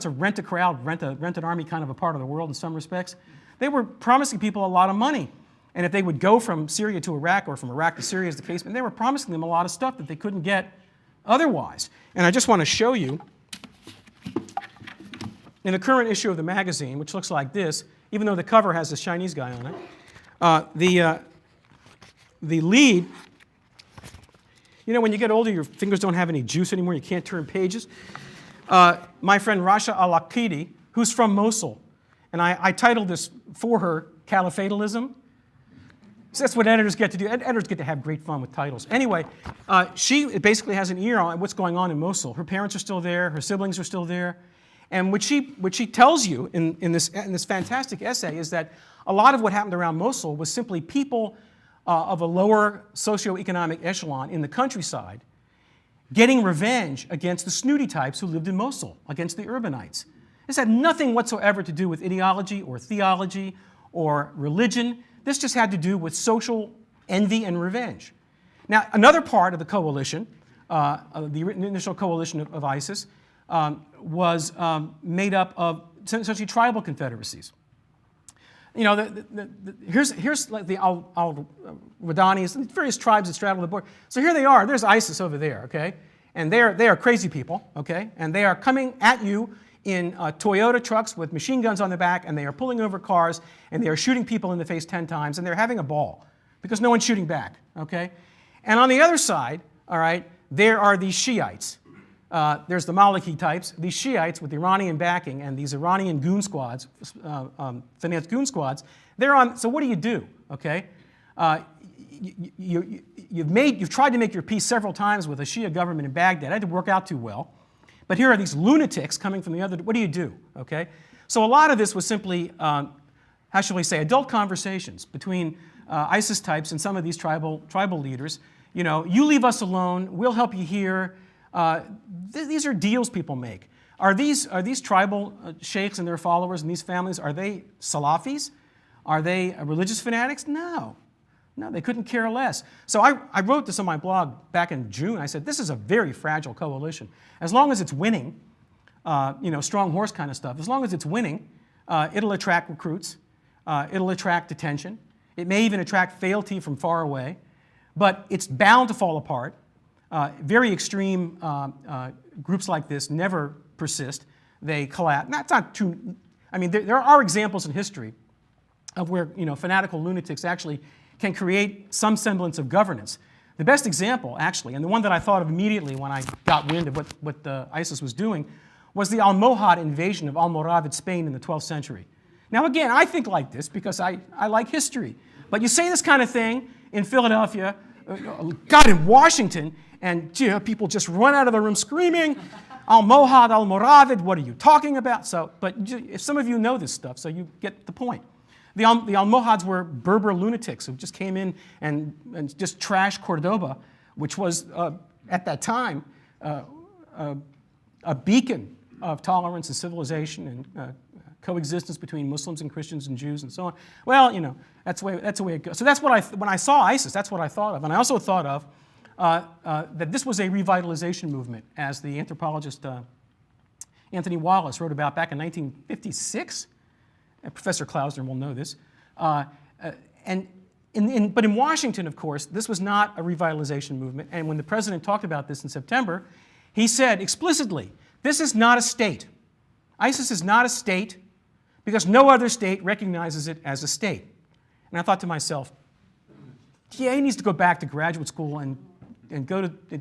a rent a crowd, rent an army kind of a part of the world in some respects. They were promising people a lot of money. And if they would go from Syria to Iraq, or from Iraq to Syria as the case, and they were promising them a lot of stuff that they couldn't get otherwise. And I just want to show you, in the current issue of the magazine, which looks like this, even though the cover has this Chinese guy on it, the lead, when you get older, your fingers don't have any juice anymore, you can't turn pages. My friend Rasha al-Aqidi, who's from Mosul, and I titled this for her, Caliphatelism. So that's what editors get to do. Editors get to have great fun with titles. Anyway, she basically has an ear on what's going on in Mosul. Her parents are still there, her siblings are still there. And what she tells you in this fantastic essay is that a lot of what happened around Mosul was simply people of a lower socioeconomic echelon in the countryside getting revenge against the snooty types who lived in Mosul, against the urbanites. This had nothing whatsoever to do with ideology or theology or religion. This just had to do with social envy and revenge. Now, another part of the coalition, the initial coalition of ISIS, was made up of essentially tribal confederacies. Here's like the al-Wadanis, various tribes that straddle the border. So here they are. There's ISIS over there, okay? And they are crazy people, okay? And they are coming at you in Toyota trucks with machine guns on the back, and they are pulling over cars, and they are shooting people in the face 10 times, and they're having a ball because no one's shooting back, okay? And on the other side, all right, there are these Shiites. There's the Maliki types, these Shiites with Iranian backing, and these Iranian goon squads, financed goon squads. So what do? Okay? You've tried to make your peace several times with a Shia government in Baghdad. That didn't work out too well. But here are these lunatics coming from the other. What do? Okay? So a lot of this was simply, how shall we say, adult conversations between ISIS types and some of these tribal leaders. You leave us alone. We'll help you here. These are deals people make. Are these tribal sheikhs and their followers and these families, are they Salafis? Are they religious fanatics? No, they couldn't care less. So I wrote this on my blog back in June. I said, this is a very fragile coalition. As long as it's winning, strong horse kind of stuff, as long as it's winning, it'll attract recruits. It'll attract attention. It may even attract fealty from far away. but it's bound to fall apart. Very extreme groups like this never persist. They collapse. That's not true. I mean, there are examples in history of where fanatical lunatics actually can create some semblance of governance. The best example, actually, and the one that I thought of immediately when I got wind of what ISIS was doing, was the Almohad invasion of Almoravid Spain in the 12th century. Now, again, I think like this because I like history. But you say this kind of thing in Philadelphia, God, in Washington, and people just run out of the room screaming, Almohad, Almoravid, what are you talking about? But if some of you know this stuff, so you get the point. The Almohads were Berber lunatics who just came in and just trashed Cordoba, which was, at that time, a beacon of tolerance and civilization and coexistence between Muslims and Christians and Jews and so on. Well, that's the way it goes. So that's when I saw ISIS, that's what I thought of. And I also thought of that this was a revitalization movement, as the anthropologist Anthony Wallace wrote about back in 1956. Professor Klausner will know this. But in Washington, of course, this was not a revitalization movement. And when the president talked about this in September, he said explicitly, this is not a state. ISIS is not a state because no other state recognizes it as a state. And I thought to myself, yeah, he needs to go back to graduate school and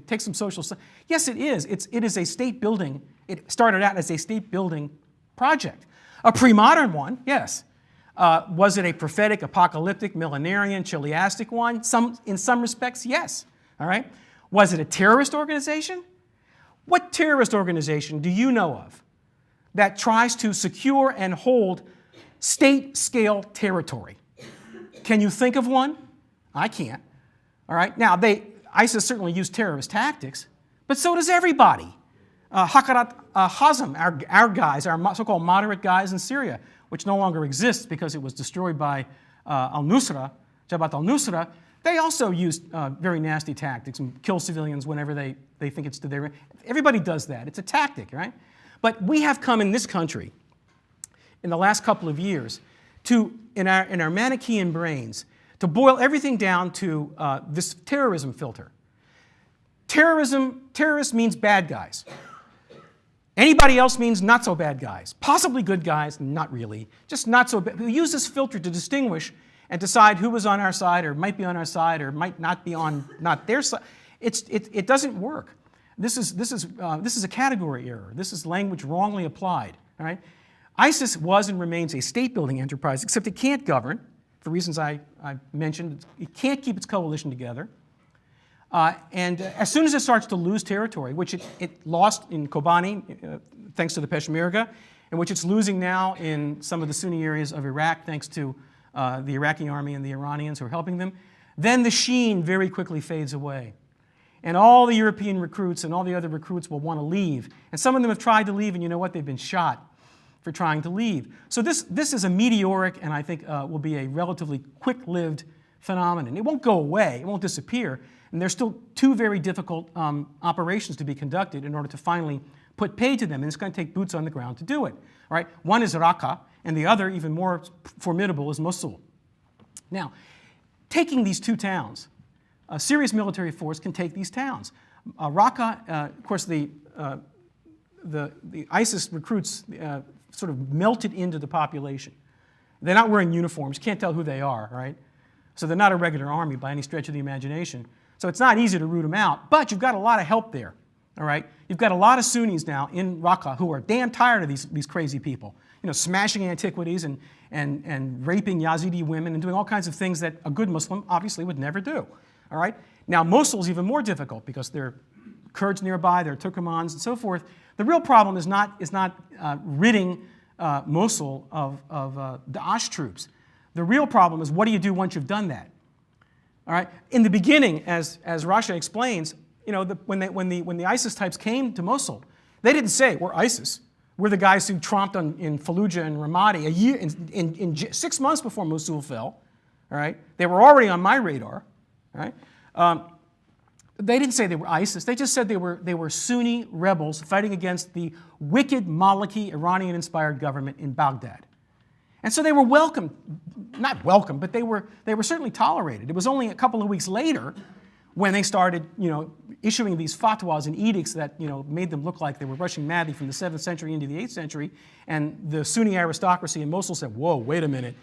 take some social stuff. Yes, it is. It is a state building. It started out as a state building project. A pre-modern one, yes. Was it a prophetic, apocalyptic, millenarian, chiliastic one? In some respects, yes. All right. Was it a terrorist organization? What terrorist organization do you know of that tries to secure and hold state-scale territory? Can you think of one? I can't. All right. Now, ISIS certainly used terrorist tactics, but so does everybody. Hakarat Hazm, our guys, our so-called moderate guys in Syria, which no longer exists because it was destroyed by al-Nusra, Jabhat al-Nusra, they also used very nasty tactics and kill civilians whenever they think it's to their... Everybody does that. It's a tactic, right? But we have come in this country in the last couple of years to, in our Manichaean brains, to boil everything down to this terrorism filter. Terrorist means bad guys. Anybody else means not so bad guys. Possibly good guys, not really. Just not so bad. We use this filter to distinguish and decide who was on our side or might be on our side or might not be on not their side. It doesn't work. This is a category error. This is language wrongly applied. All right? ISIS was and remains a state-building enterprise, except it can't govern, for reasons I mentioned. It can't keep its coalition together. And as soon as it starts to lose territory, which it lost in Kobani, thanks to the Peshmerga, and which it's losing now in some of the Sunni areas of Iraq, thanks to the Iraqi army and the Iranians who are helping them, then the sheen very quickly fades away. And all the European recruits and all the other recruits will want to leave. And some of them have tried to leave, and you know what? They've been shot for trying to leave. So this is a meteoric, and I think will be a relatively quick-lived phenomenon. It won't go away. It won't disappear. And there's still two very difficult operations to be conducted in order to finally put pay to them. And it's going to take boots on the ground to do it. All right? One is Raqqa, and the other, even more formidable, is Mosul. Now, taking these two towns, a serious military force can take these towns. Raqqa, of course, the ISIS recruits sort of melted into the population. They're not wearing uniforms. You can't tell who they are, right? So they're not a regular army by any stretch of the imagination. So it's not easy to root them out, but you've got a lot of help there, all right? You've got a lot of Sunnis now in Raqqa who are damn tired of these crazy people, smashing antiquities and raping Yazidi women and doing all kinds of things that a good Muslim obviously would never do, all right? Now, Mosul's even more difficult because there are Kurds nearby, there are Turkomans and so forth. The real problem is not ridding Mosul of Daesh troops. The real problem is what do you do once you've done that? All right. In the beginning, as Rasha explains, when the ISIS types came to Mosul, they didn't say we're ISIS. We're the guys who tromped in Fallujah and Ramadi a year in 6 months before Mosul fell. All right. They were already on my radar. All right. They didn't say they were ISIS. They just said they were Sunni rebels fighting against the wicked Maliki Iranian-inspired government in Baghdad. And so they were welcomed, not welcome, but they were certainly tolerated. It was only a couple of weeks later when they started, issuing these fatwas and edicts that, made them look like they were rushing madly from the 7th century into the 8th century. And the Sunni aristocracy in Mosul said, whoa, wait a minute.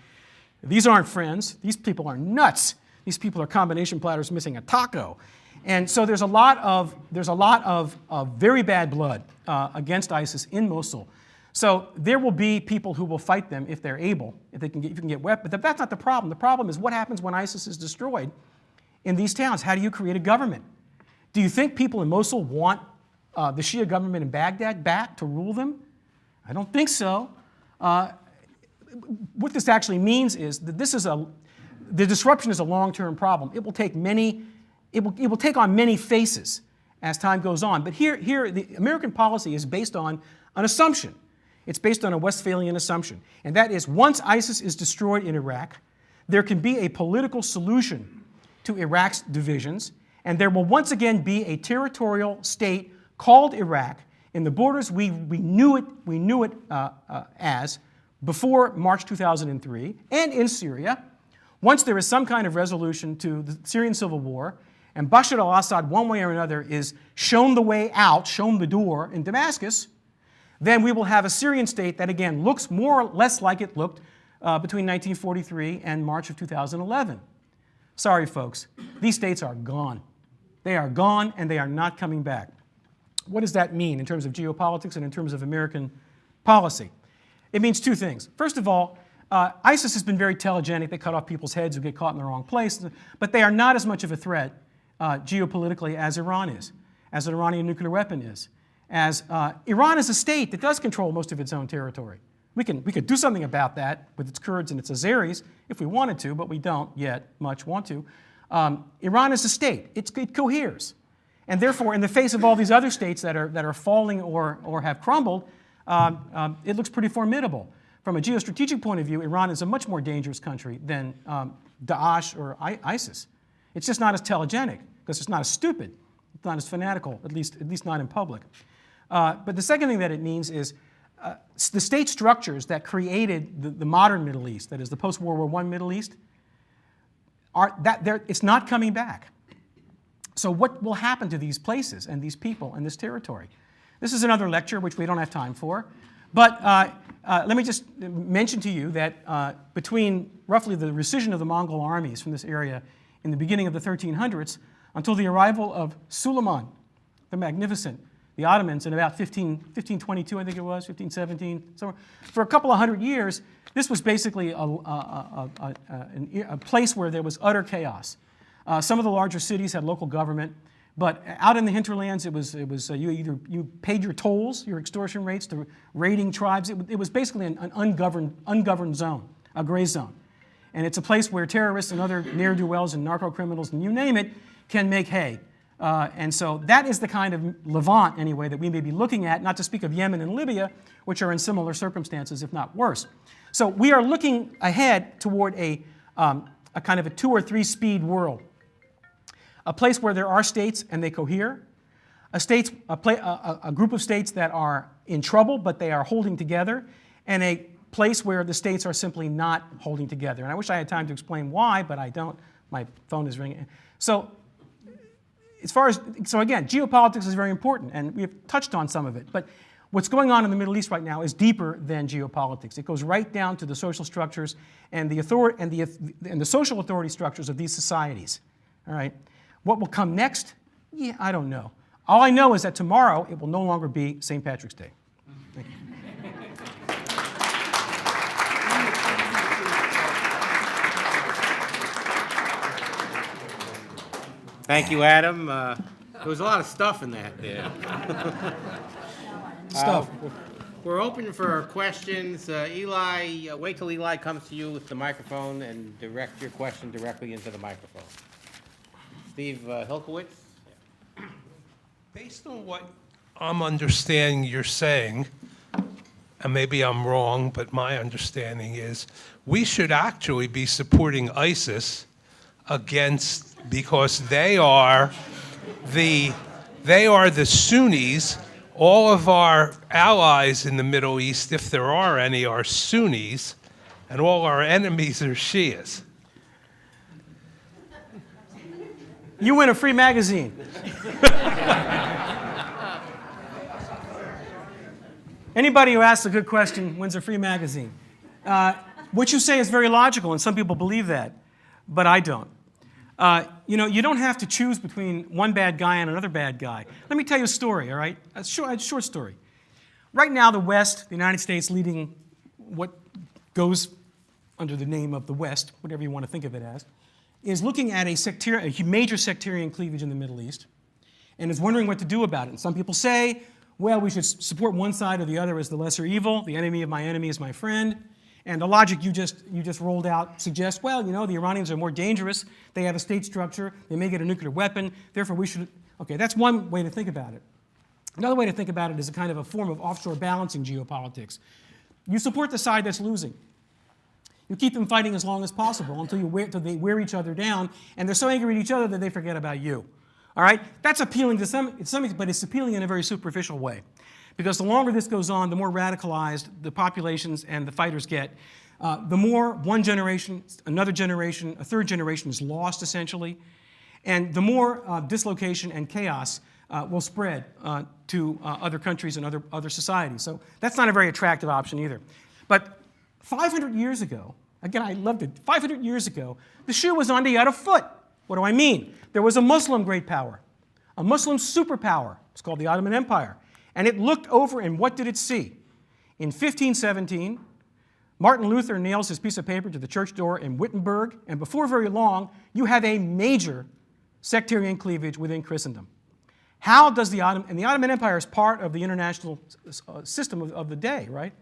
These aren't friends. These people are nuts. These people are combination platters missing a taco. And so there's a lot of very bad blood against ISIS in Mosul. So there will be people who will fight them if they're able, if you can get weapons. But that's not the problem. The problem is what happens when ISIS is destroyed in these towns. How do you create a government? Do you think people in Mosul want the Shia government in Baghdad back to rule them? I don't think so. What this actually means is that the disruption is a long-term problem. It will take it will take on many faces as time goes on. But here the American policy is based on an assumption. It's based on a Westphalian assumption. And that is once ISIS is destroyed in Iraq, there can be a political solution to Iraq's divisions, and there will once again be a territorial state called Iraq in the borders we knew it as before March 2003, and in Syria, once there is some kind of resolution to the Syrian civil war, and Bashar al-Assad, one way or another, is shown the way out, shown the door in Damascus, then we will have a Syrian state that, again, looks more or less like it looked between 1943 and March of 2011. Sorry, folks. These states are gone. They are gone, and they are not coming back. What does that mean in terms of geopolitics and in terms of American policy? It means two things. First of all, ISIS has been very telegenic. They cut off people's heads who get caught in the wrong place, but they are not as much of a threat geopolitically as Iran is, as an Iranian nuclear weapon is. As Iran is a state that does control most of its own territory. We could do something about that with its Kurds and its Azeris if we wanted to, but we don't yet much want to. Iran is a state. It coheres. And therefore, in the face of all these other states that are falling or have crumbled, it looks pretty formidable. From a geostrategic point of view, Iran is a much more dangerous country than Daesh or ISIS. It's just not as telegenic, because it's not as stupid. It's not as fanatical, at least not in public. But the second thing that it means is the state structures that created the modern Middle East, that is the post-World War I Middle East, it's not coming back. So what will happen to these places and these people and this territory? This is another lecture, which we don't have time for. But let me just mention to you that between roughly the rescission of the Mongol armies from this area in the beginning of the 1300s until the arrival of Suleiman the Magnificent, the Ottomans, in about 1522, I think it was, 1517, somewhere. For a couple of hundred years, this was basically a place where there was utter chaos. Some of the larger cities had local government, but out in the hinterlands, you paid your tolls, your extortion rates to raiding tribes. It was basically an ungoverned zone, a gray zone. And it's a place where terrorists and other ne'er-do-wells and narco-criminals, and you name it, can make hay. And so that is the kind of Levant, anyway, that we may be looking at, not to speak of Yemen and Libya, which are in similar circumstances, if not worse. So we are looking ahead toward a kind of a 2 or 3 speed world. A place where there are states and they cohere, a group of states that are in trouble but they are holding together, and a place where the states are simply not holding together. And I wish I had time to explain why, but I don't. My phone is ringing. So again, geopolitics is very important, and we have touched on some of it. But what's going on in the Middle East right now is deeper than geopolitics. It goes right down to the social structures and the social authority structures of these societies. All right. What will come next? Yeah, I don't know. All I know is that tomorrow it will no longer be St. Patrick's Day. Thank you. Thank you, Adam. There was a lot of stuff in that there. Stuff. We're open for questions. Eli, wait till Eli comes to you with the microphone and direct your question directly into the microphone. Steve Hilkowitz. Based on what I'm understanding you're saying, and maybe I'm wrong, but my understanding is we should actually be supporting ISIS because they are the Sunnis. All of our allies in the Middle East, if there are any, are Sunnis, and all our enemies are Shias. You win a free magazine. Anybody who asks a good question wins a free magazine. What you say is very logical, and some people believe that, but I don't. You don't have to choose between one bad guy and another bad guy. Let me tell you a story, all right? A short story. Right now, the West, the United States, leading what goes under the name of the West, whatever you want to think of it as, is looking at a major sectarian cleavage in the Middle East and is wondering what to do about it. And some people say, well, we should support one side or the other as the lesser evil. The enemy of my enemy is my friend. And the logic you just rolled out suggests, well, the Iranians are more dangerous. They have a state structure. They may get a nuclear weapon. Therefore, we should. Okay, that's one way to think about it. Another way to think about it is a kind of a form of offshore balancing geopolitics. You support the side that's losing. You keep them fighting as long as possible until they wear each other down, and they're so angry at each other that they forget about you. All right? That's appealing to some, but it's appealing in a very superficial way. Because the longer this goes on, the more radicalized the populations and the fighters get. The more one generation, another generation, a third generation is lost, essentially. And the more dislocation and chaos will spread to other countries and other societies. So that's not a very attractive option either. But 500 years ago, again, I loved it. 500 years ago, the shoe was on the other foot. What do I mean? There was a Muslim great power, a Muslim superpower. It's called the Ottoman Empire. And it looked over, and what did it see? In 1517, Martin Luther nails his piece of paper to the church door in Wittenberg, and before very long, you have a major sectarian cleavage within Christendom. How does the Ottoman Empire is part of the international system of the day, right?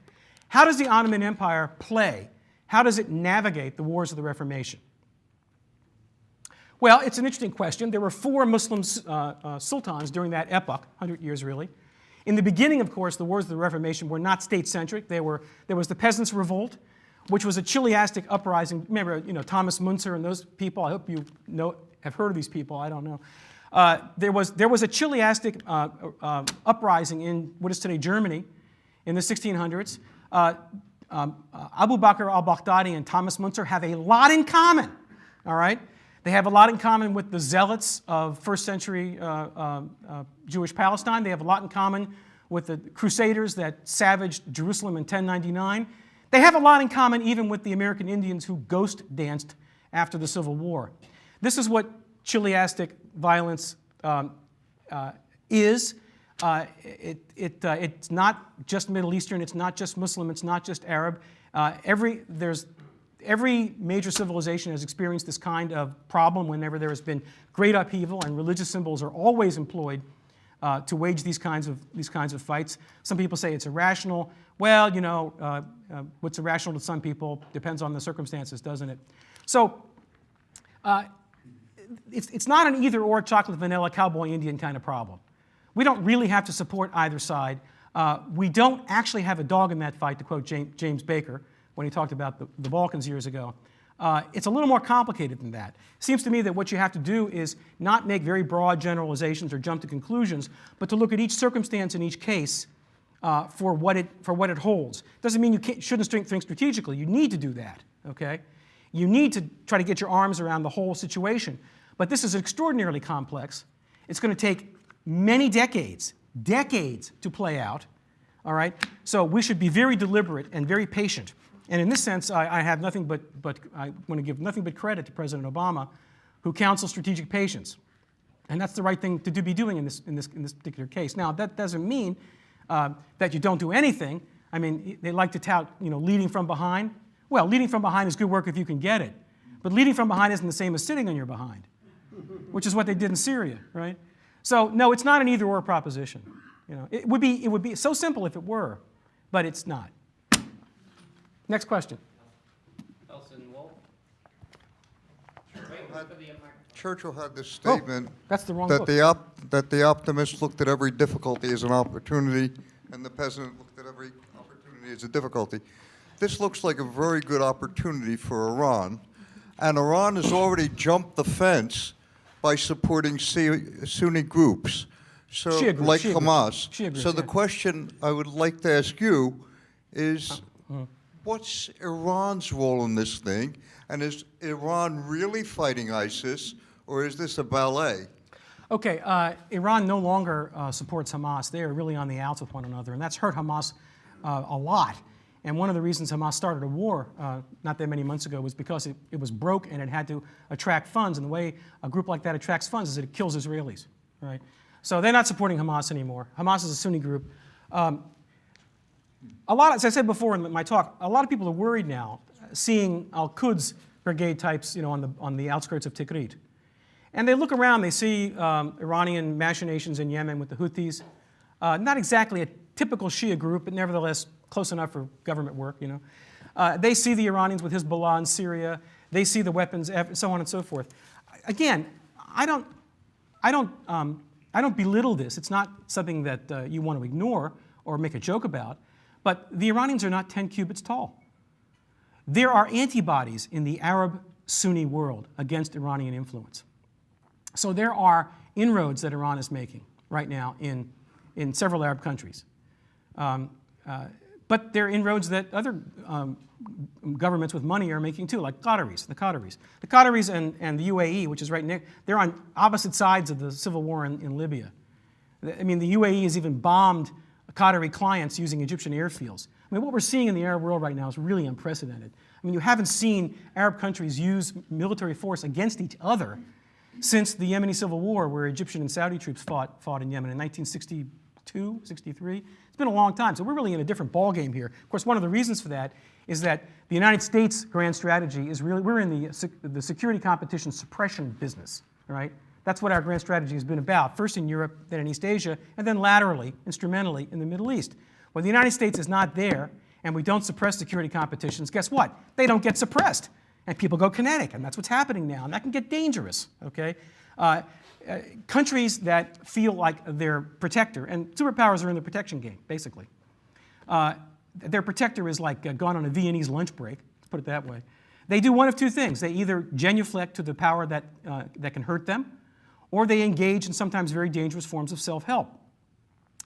How does the Ottoman Empire play? How does it navigate the wars of the Reformation? Well, it's an interesting question. There were 4 Muslim sultans during that epoch, 100 years really. In the beginning, of course, the wars of the Reformation were not state-centric. There was the Peasants' Revolt, which was a Chiliastic uprising. Remember, Thomas Müntzer and those people. I hope you have heard of these people. I don't know. There was a Chiliastic uprising in what is today Germany in the 1600s. Abu Bakr al-Baghdadi and Thomas Müntzer have a lot in common. All right. They have a lot in common with the zealots of first century Jewish Palestine. They have a lot in common with the Crusaders that savaged Jerusalem in 1099. They have a lot in common even with the American Indians who ghost danced after the Civil War. This is what Chiliastic violence is. It's not just Middle Eastern. It's not just Muslim. It's not just Arab. Every major civilization has experienced this kind of problem whenever there has been great upheaval, and religious symbols are always employed to wage these kinds of fights. Some people say it's irrational. Well, what's irrational to some people depends on the circumstances, doesn't it? So it's not an either-or chocolate vanilla cowboy Indian kind of problem. We don't really have to support either side. We don't actually have a dog in that fight, to quote James Baker when he talked about the Balkans years ago. It's a little more complicated than that. It seems to me that what you have to do is not make very broad generalizations or jump to conclusions, but to look at each circumstance in each case for what it holds. Doesn't mean you shouldn't think strategically. You need to do that, okay? You need to try to get your arms around the whole situation. But this is extraordinarily complex. It's going to take many decades to play out, all right? So we should be very deliberate and very patient. And in this sense, I have nothing but I want to give nothing but credit to President Obama, who counsels strategic patience. And that's the right thing to be doing in this particular case. Now, that doesn't mean that you don't do anything. I mean, they like to tout, leading from behind. Well, leading from behind is good work if you can get it. But leading from behind isn't the same as sitting on your behind, which is what they did in Syria, right? So, no, it's not an either-or proposition. It would be so simple if it were, but it's not. Next question. Churchill had this statement that's the wrong that book. that the optimist looked at every difficulty as an opportunity, and the peasant looked at every opportunity as a difficulty. This looks like a very good opportunity for Iran, and Iran has already jumped the fence by supporting Sunni groups, so like Hamas. She agrees, So the yeah. question I would like to ask you is, what's Iran's role in this thing? And is Iran really fighting ISIS, or is this a ballet? Okay, Iran no longer supports Hamas. They are really on the outs with one another, and that's hurt Hamas a lot. And one of the reasons Hamas started a war not that many months ago was because it was broke and it had to attract funds. And the way a group like that attracts funds is that it kills Israelis, right? So they're not supporting Hamas anymore. Hamas is a Sunni group. As I said before in my talk, a lot of people are worried now seeing Al-Quds brigade types, on the outskirts of Tikrit. And they look around, they see Iranian machinations in Yemen with the Houthis. Not exactly a typical Shia group, but nevertheless close enough for government work, They see the Iranians with Hezbollah in Syria. They see the weapons, so on and so forth. Again, I don't belittle this. It's not something that you want to ignore or make a joke about. But the Iranians are not 10 cubits tall. There are antibodies in the Arab Sunni world against Iranian influence. So there are inroads that Iran is making right now in several Arab countries. But there are inroads that other governments with money are making too, like the Qataris. The Qataris and the UAE, which is right next, they're on opposite sides of the civil war in Libya. I mean, the UAE has even bombed Qatari clients using Egyptian airfields. I mean, what we're seeing in the Arab world right now is really unprecedented. I mean, you haven't seen Arab countries use military force against each other since the Yemeni civil war, where Egyptian and Saudi troops fought in Yemen in 1962, 63. It's been a long time, so we're really in a different ballgame here. Of course, one of the reasons for that is that the United States' grand strategy is really, we're in the security competition suppression business, right? That's what our grand strategy has been about, first in Europe, then in East Asia, and then laterally, instrumentally, in the Middle East. When the United States is not there, and we don't suppress security competitions, guess what? They don't get suppressed, and people go kinetic, and that's what's happening now, and that can get dangerous, okay? Countries that feel like their protector, and superpowers are in the protection game, basically. Their protector is like gone on a Viennese lunch break, let's put it that way. They do one of two things. They either genuflect to the power that can hurt them, or they engage in sometimes very dangerous forms of self-help.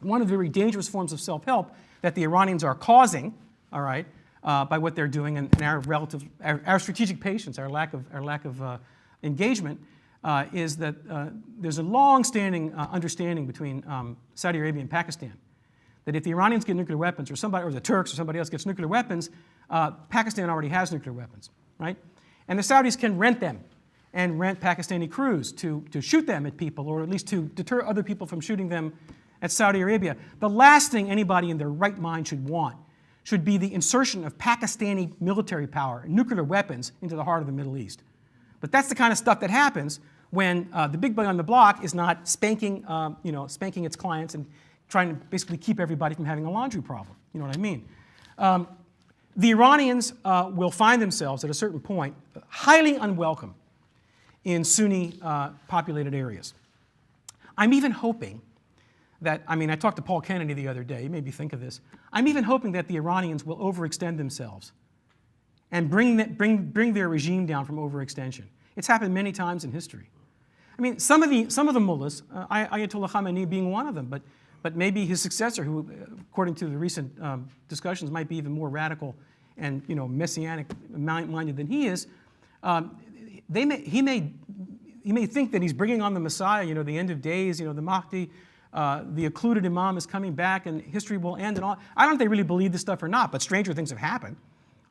One of the very dangerous forms of self-help that the Iranians are causing, all right, by what they're doing and our strategic patience, our lack of engagement, is that there's a long-standing understanding between Saudi Arabia and Pakistan that if the Iranians get nuclear weapons, or the Turks or somebody else gets nuclear weapons, Pakistan already has nuclear weapons, right? And the Saudis can rent them and rent Pakistani crews to shoot them at people, or at least to deter other people from shooting them at Saudi Arabia. The last thing anybody in their right mind should want should be the insertion of Pakistani military power, nuclear weapons, into the heart of the Middle East. But that's the kind of stuff that happens when the big boy on the block is not spanking its clients and trying to basically keep everybody from having a laundry problem. You know what I mean? The Iranians will find themselves at a certain point highly unwelcome in Sunni populated areas. I'm even hoping that, I talked to Paul Kennedy the other day, he made me think of this. I'm even hoping that the Iranians will overextend themselves and bring their regime down from overextension. It's happened many times in history. I mean, some of the mullahs, Ayatollah Khamenei being one of them, but maybe his successor, who, according to the recent discussions, might be even more radical and messianic-minded than he is. He may think that he's bringing on the Messiah, the end of days, the Mahdi, the occluded Imam is coming back and history will end and all. I don't know if they really believe this stuff or not, but stranger things have happened.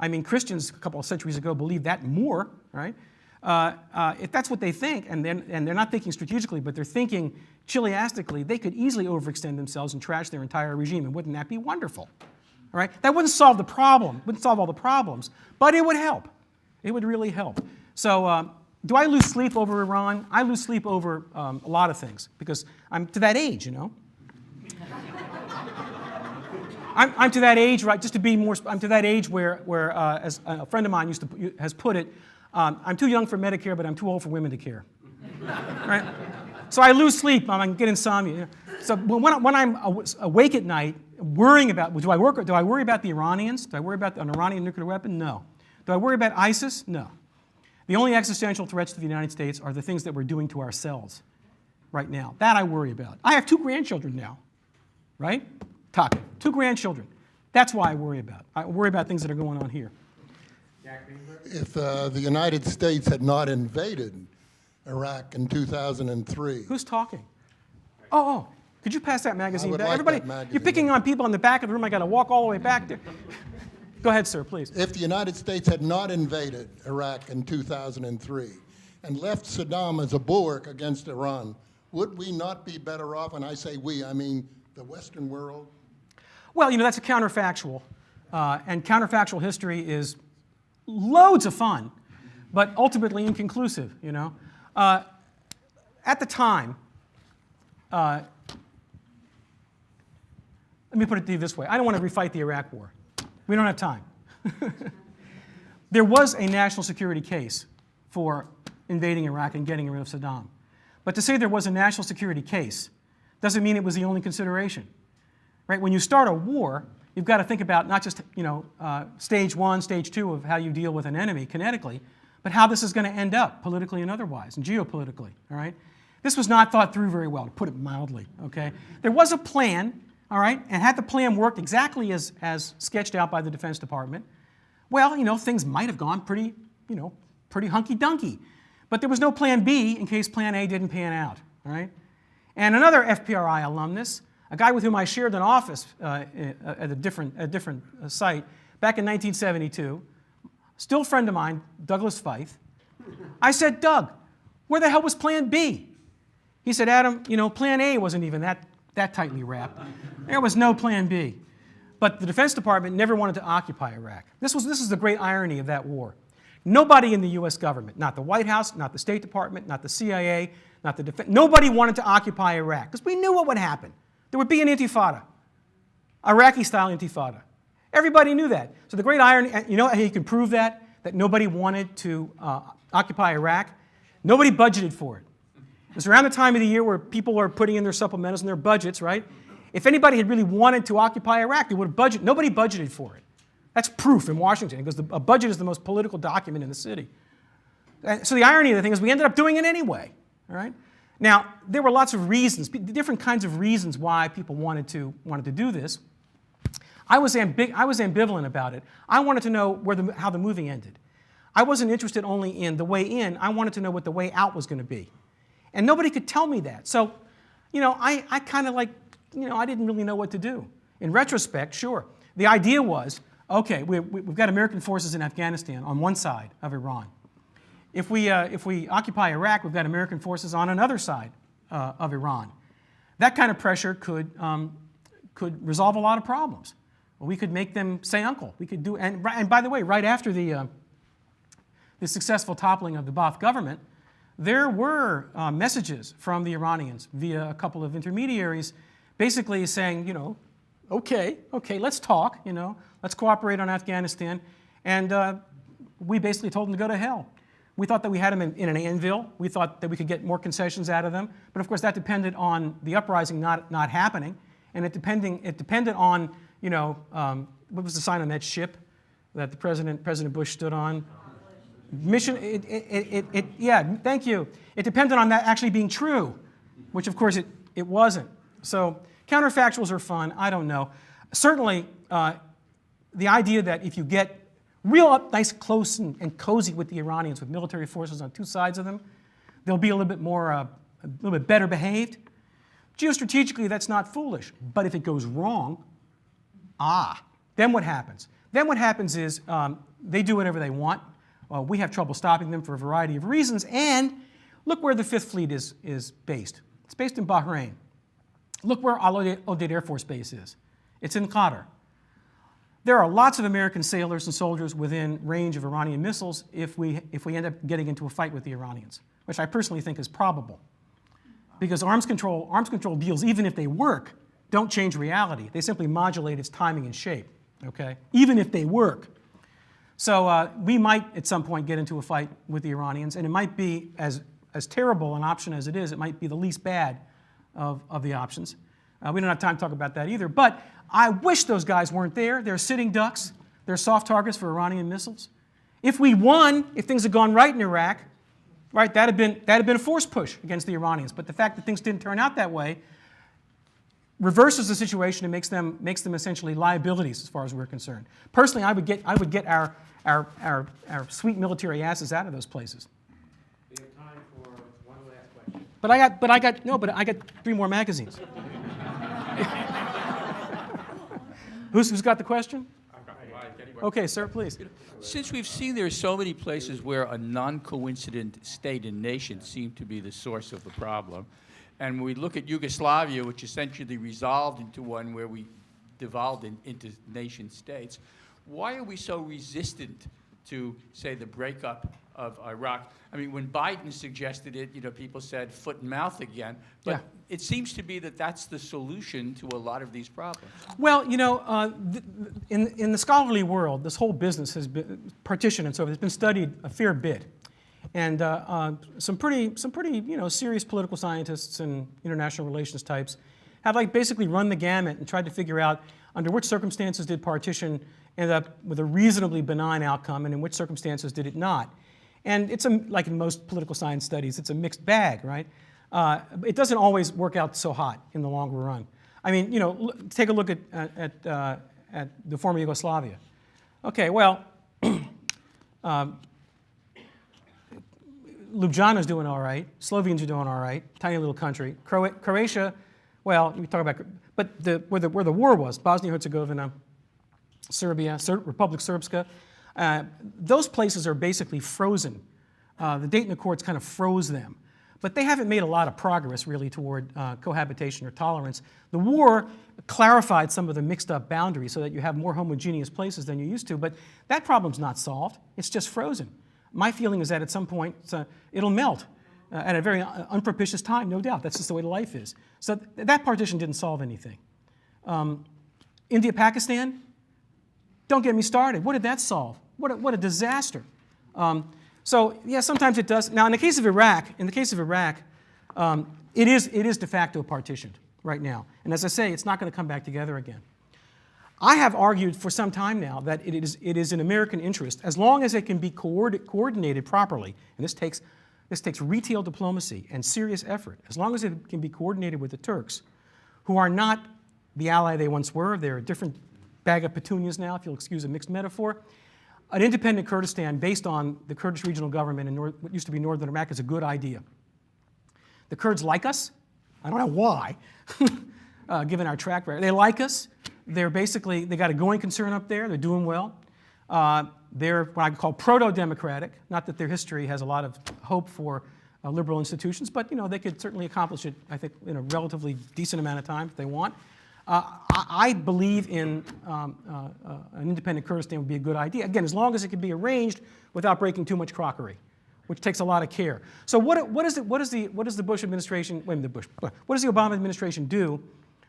I mean, Christians a couple of centuries ago believed that more, right? If that's what they think, and they're not thinking strategically, but they're thinking chiliastically, they could easily overextend themselves and trash their entire regime, and wouldn't that be wonderful? All right? That wouldn't solve the problem, wouldn't solve all the problems, but it would help. It would really help. So do I lose sleep over Iran? I lose sleep over a lot of things, because I'm to that age, I'm to that age, right? Just to be more, I'm to that age where as a friend of mine has put it, I'm too young for Medicare, but I'm too old for women to care. Right? So I lose sleep. I get insomnia. So when I'm awake at night, worrying about, do I worry about the Iranians? Do I worry about an Iranian nuclear weapon? No. Do I worry about ISIS? No. The only existential threats to the United States are the things that we're doing to ourselves right now. That I worry about. I have 2 grandchildren now, right? Talking. 2 grandchildren. That's why I worry about it. I worry about things that are going on here. If the United States had not invaded Iraq in 2003, Who's talking? Oh, could you pass that magazine would back? like Everybody, that magazine. you're picking on people in the back of the room. I got to walk all the way back there. Go ahead, sir, please. if the United States had not invaded Iraq in 2003 and left Saddam as a bulwark against Iran, would we not be better off? And I say we, I mean the Western world. Well, that's a counterfactual. And counterfactual history is loads of fun, but ultimately inconclusive, At the time, let me put it to you this way. I don't want to refight the Iraq War. We don't have time. There was a national security case for invading Iraq and getting rid of Saddam. But to say there was a national security case doesn't mean it was the only consideration. Right? When you start a war, you've got to think about not just stage one, stage two of how you deal with an enemy kinetically, but how this is going to end up politically and otherwise, and geopolitically. All right? This was not thought through very well, to put it mildly. Okay? There was a plan, all right, and had the plan worked exactly as sketched out by the Defense Department, well, things might have gone pretty hunky-dunky. But there was no plan B in case plan A didn't pan out. All right? And another FPRI alumnus, a guy with whom I shared an office at a different site back in 1972, still a friend of mine, Douglas Feith. I said, Doug, where the hell was plan B? He said, Adam, plan A wasn't even that tightly wrapped. There was no plan B. But the Defense Department never wanted to occupy Iraq. This is the great irony of that war. Nobody in the U.S. government, not the White House, not the State Department, not the CIA, not the defense, nobody wanted to occupy Iraq because we knew what would happen. There would be an intifada, Iraqi-style intifada. Everybody knew that. So the great irony, you know how you can prove that nobody wanted to occupy Iraq? Nobody budgeted for it. It was around the time of the year where people were putting in their supplementals and their budgets, right? If anybody had really wanted to occupy Iraq, they would have budgeted. Nobody budgeted for it. That's proof in Washington, because a budget is the most political document in the city. So the irony of the thing is we ended up doing it anyway, all right? Now, there were lots of reasons, different kinds of reasons why people wanted to do this. I was ambivalent about it. I wanted to know how the movie ended. I wasn't interested only in the way in. I wanted to know what the way out was going to be. And nobody could tell me that. So, I kind of I didn't really know what to do. In retrospect, sure. The idea was, okay, we've got American forces in Afghanistan on one side of Iran. If we occupy Iraq, we've got American forces on another side of Iran. That kind of pressure could resolve a lot of problems. We could make them say uncle. We could do, and by the way, right after the successful toppling of the Ba'ath government, there were messages from the Iranians via a couple of intermediaries, basically saying, okay, let's talk, let's cooperate on Afghanistan, and we basically told them to go to hell. We thought that we had them in an anvil. We thought that we could get more concessions out of them, but of course that depended on the uprising not happening, and it depended on, what was the sign on that ship that the President Bush stood on? Mission, yeah, thank you. It depended on that actually being true, which of course it wasn't. So counterfactuals are fun, I don't know. Certainly, the idea that if you get real up nice, close, and cozy with the Iranians, with military forces on two sides of them, they'll be a little bit better behaved. Geostrategically, that's not foolish. But if it goes wrong, then what happens? Then what happens is they do whatever they want. We have trouble stopping them for a variety of reasons. And look where the Fifth Fleet is based. It's based in Bahrain. Look where Al Udeid Air Force Base is. It's in Qatar. There are lots of American sailors and soldiers within range of Iranian missiles if we end up getting into a fight with the Iranians, which I personally think is probable. Because arms control deals, even if they work, don't change reality. They simply modulate its timing and shape, okay? Even if they work. So we might, at some point, get into a fight with the Iranians, and it might be, as terrible an option as it is, it might be the least bad of the options. We don't have time to talk about that either, but I wish those guys weren't there. They're sitting ducks. They're soft targets for Iranian missiles. If we won, if things had gone right in Iraq, right, that had been a force push against the Iranians. But the fact that things didn't turn out that way reverses the situation and makes them essentially liabilities as far as we're concerned. Personally, I would get our sweet military asses out of those places. We have time for one last question. But I got 3 more magazines. Who's got the question? Okay, sir, please. Since we've seen there are so many places where a non-coincident state and nation seem to be the source of the problem, and when we look at Yugoslavia, which essentially resolved into one where we devolved into nation states, why are we so resistant to, say, the breakup of Iraq? I mean, when Biden suggested it, people said foot and mouth again, but Yeah. it seems to be that that's the solution to a lot of these problems. Well, in the scholarly world, this whole business has been partition and so forth has been studied a fair bit, and some pretty serious political scientists and international relations types have basically run the gamut and tried to figure out under which circumstances did partition end up with a reasonably benign outcome, and in which circumstances did it not. And it's like in most political science studies, it's a mixed bag, right? It doesn't always work out so hot in the longer run. I mean, take a look at the former Yugoslavia. Okay, well, Ljubljana's doing all right. Slovenes are doing all right. Tiny little country. Croatia, well, we talk about, but where the war was, Bosnia-Herzegovina, Serbia, Republic Srpska, those places are basically frozen. The Dayton Accords kind of froze them. But they haven't made a lot of progress, really, toward cohabitation or tolerance. The war clarified some of the mixed-up boundaries so that you have more homogeneous places than you used to, but that problem's not solved. It's just frozen. My feeling is that at some point it'll melt at a very unpropitious time, no doubt. That's just the way life is. So that partition didn't solve anything. India-Pakistan, don't get me started. What did that solve? What a disaster. So yeah, sometimes it does. Now, in the case of Iraq, it is de facto partitioned right now. And as I say, it's not going to come back together again. I have argued for some time now that it is in American interest, as long as it can be coordinated properly, and this takes retail diplomacy and serious effort, as long as it can be coordinated with the Turks, who are not the ally they once were. They're a different bag of petunias now, if you'll excuse a mixed metaphor. An independent Kurdistan based on the Kurdish regional government in what used to be northern Iraq is a good idea. The Kurds like us. I don't know why, given our track record. They like us. They got a going concern up there. They're doing well. They're what I call proto-democratic. Not that their history has a lot of hope for liberal institutions, but they could certainly accomplish it, I think, in a relatively decent amount of time if they want. I believe in an independent Kurdistan would be a good idea. Again, as long as it can be arranged without breaking too much crockery, which takes a lot of care. So what does the Bush administration, what does the Obama administration do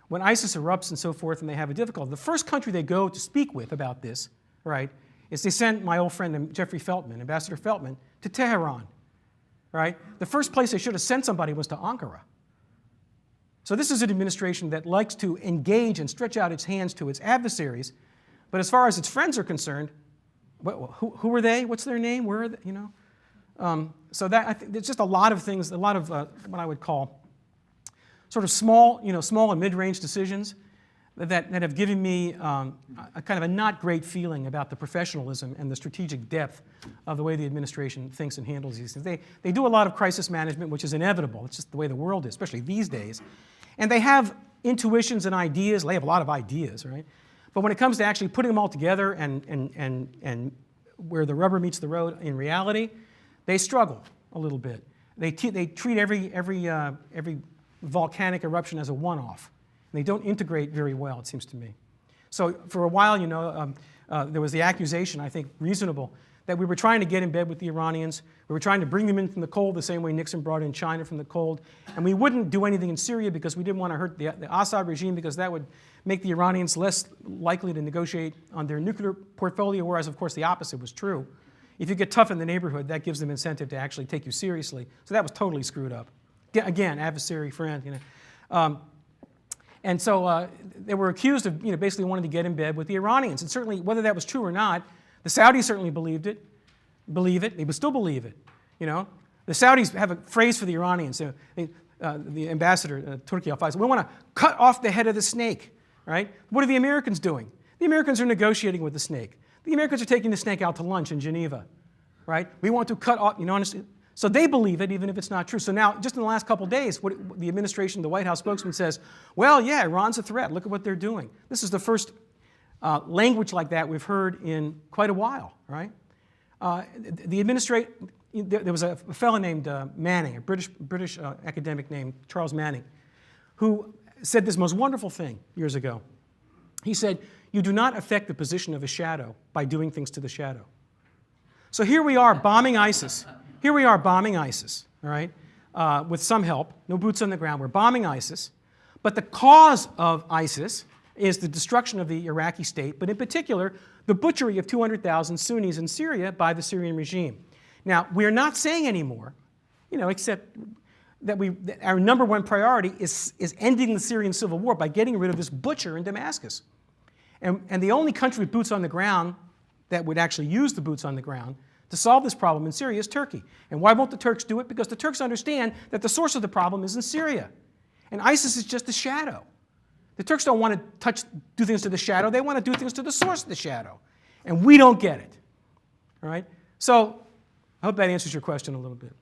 when ISIS erupts and so forth and they have a difficulty? The first country they go to speak with about this, right, is they send my old friend Jeffrey Feltman, Ambassador Feltman, to Tehran, right? The first place they should have sent somebody was to Ankara. So this is an administration that likes to engage and stretch out its hands to its adversaries, but as far as its friends are concerned, who are they? What's their name? Where are they? So that I think there's just a lot of things, a lot of what I would call sort of small and mid-range decisions that have given me a kind of a not great feeling about the professionalism and the strategic depth of the way the administration thinks and handles these things. They do a lot of crisis management, which is inevitable. It's just the way the world is, especially these days. And they have intuitions and ideas. They have a lot of ideas, right? But when it comes to actually putting them all together and where the rubber meets the road in reality, they struggle a little bit. They treat every volcanic eruption as a one-off. They don't integrate very well, it seems to me. So for a while, there was the accusation, I think reasonable, that we were trying to get in bed with the Iranians. We were trying to bring them in from the cold the same way Nixon brought in China from the cold. And we wouldn't do anything in Syria because we didn't want to hurt the Assad regime, because that would make the Iranians less likely to negotiate on their nuclear portfolio, whereas, of course, the opposite was true. If you get tough in the neighborhood, that gives them incentive to actually take you seriously. So that was totally screwed up. Again, adversary, friend, And so they were accused of basically wanting to get in bed with the Iranians. And certainly, whether that was true or not, the Saudis certainly believe it. They would still believe it. The Saudis have a phrase for the Iranians. the ambassador, Turkey al-Faisal, we want to cut off the head of the snake, right? What are the Americans doing? The Americans are negotiating with the snake. The Americans are taking the snake out to lunch in Geneva, right? We want to cut off, you know, so they believe it even if it's not true. So now, just in the last couple of days, what the administration, the White House spokesman says, well, yeah, Iran's a threat. Look at what they're doing. This is the first language like that we've heard in quite a while, right? There was a fellow named Manning, a British academic named Charles Manning, who said this most wonderful thing years ago. He said, you do not affect the position of a shadow by doing things to the shadow. So here we are bombing ISIS. Here we are bombing ISIS, all right, with some help, no boots on the ground. We're bombing ISIS. But the cause of ISIS is the destruction of the Iraqi state, but in particular, the butchery of 200,000 Sunnis in Syria by the Syrian regime. Now, we're not saying anymore, you know, except that our number one priority is ending the Syrian civil war by getting rid of this butcher in Damascus. And the only country with boots on the ground that would actually use the boots on the ground to solve this problem in Syria is Turkey. And why won't the Turks do it? Because the Turks understand that the source of the problem is in Syria. And ISIS is just a shadow. The Turks don't want to do things to the shadow. They want to do things to the source of the shadow. And we don't get it. All right? So I hope that answers your question a little bit.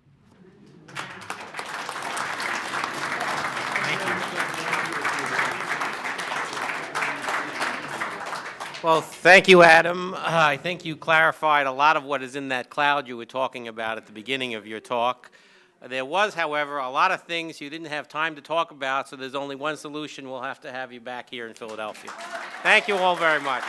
Well, thank you, Adam. I think you clarified a lot of what is in that cloud you were talking about at the beginning of your talk. There was, however, a lot of things you didn't have time to talk about, so there's only one solution. We'll have to have you back here in Philadelphia. Thank you all very much.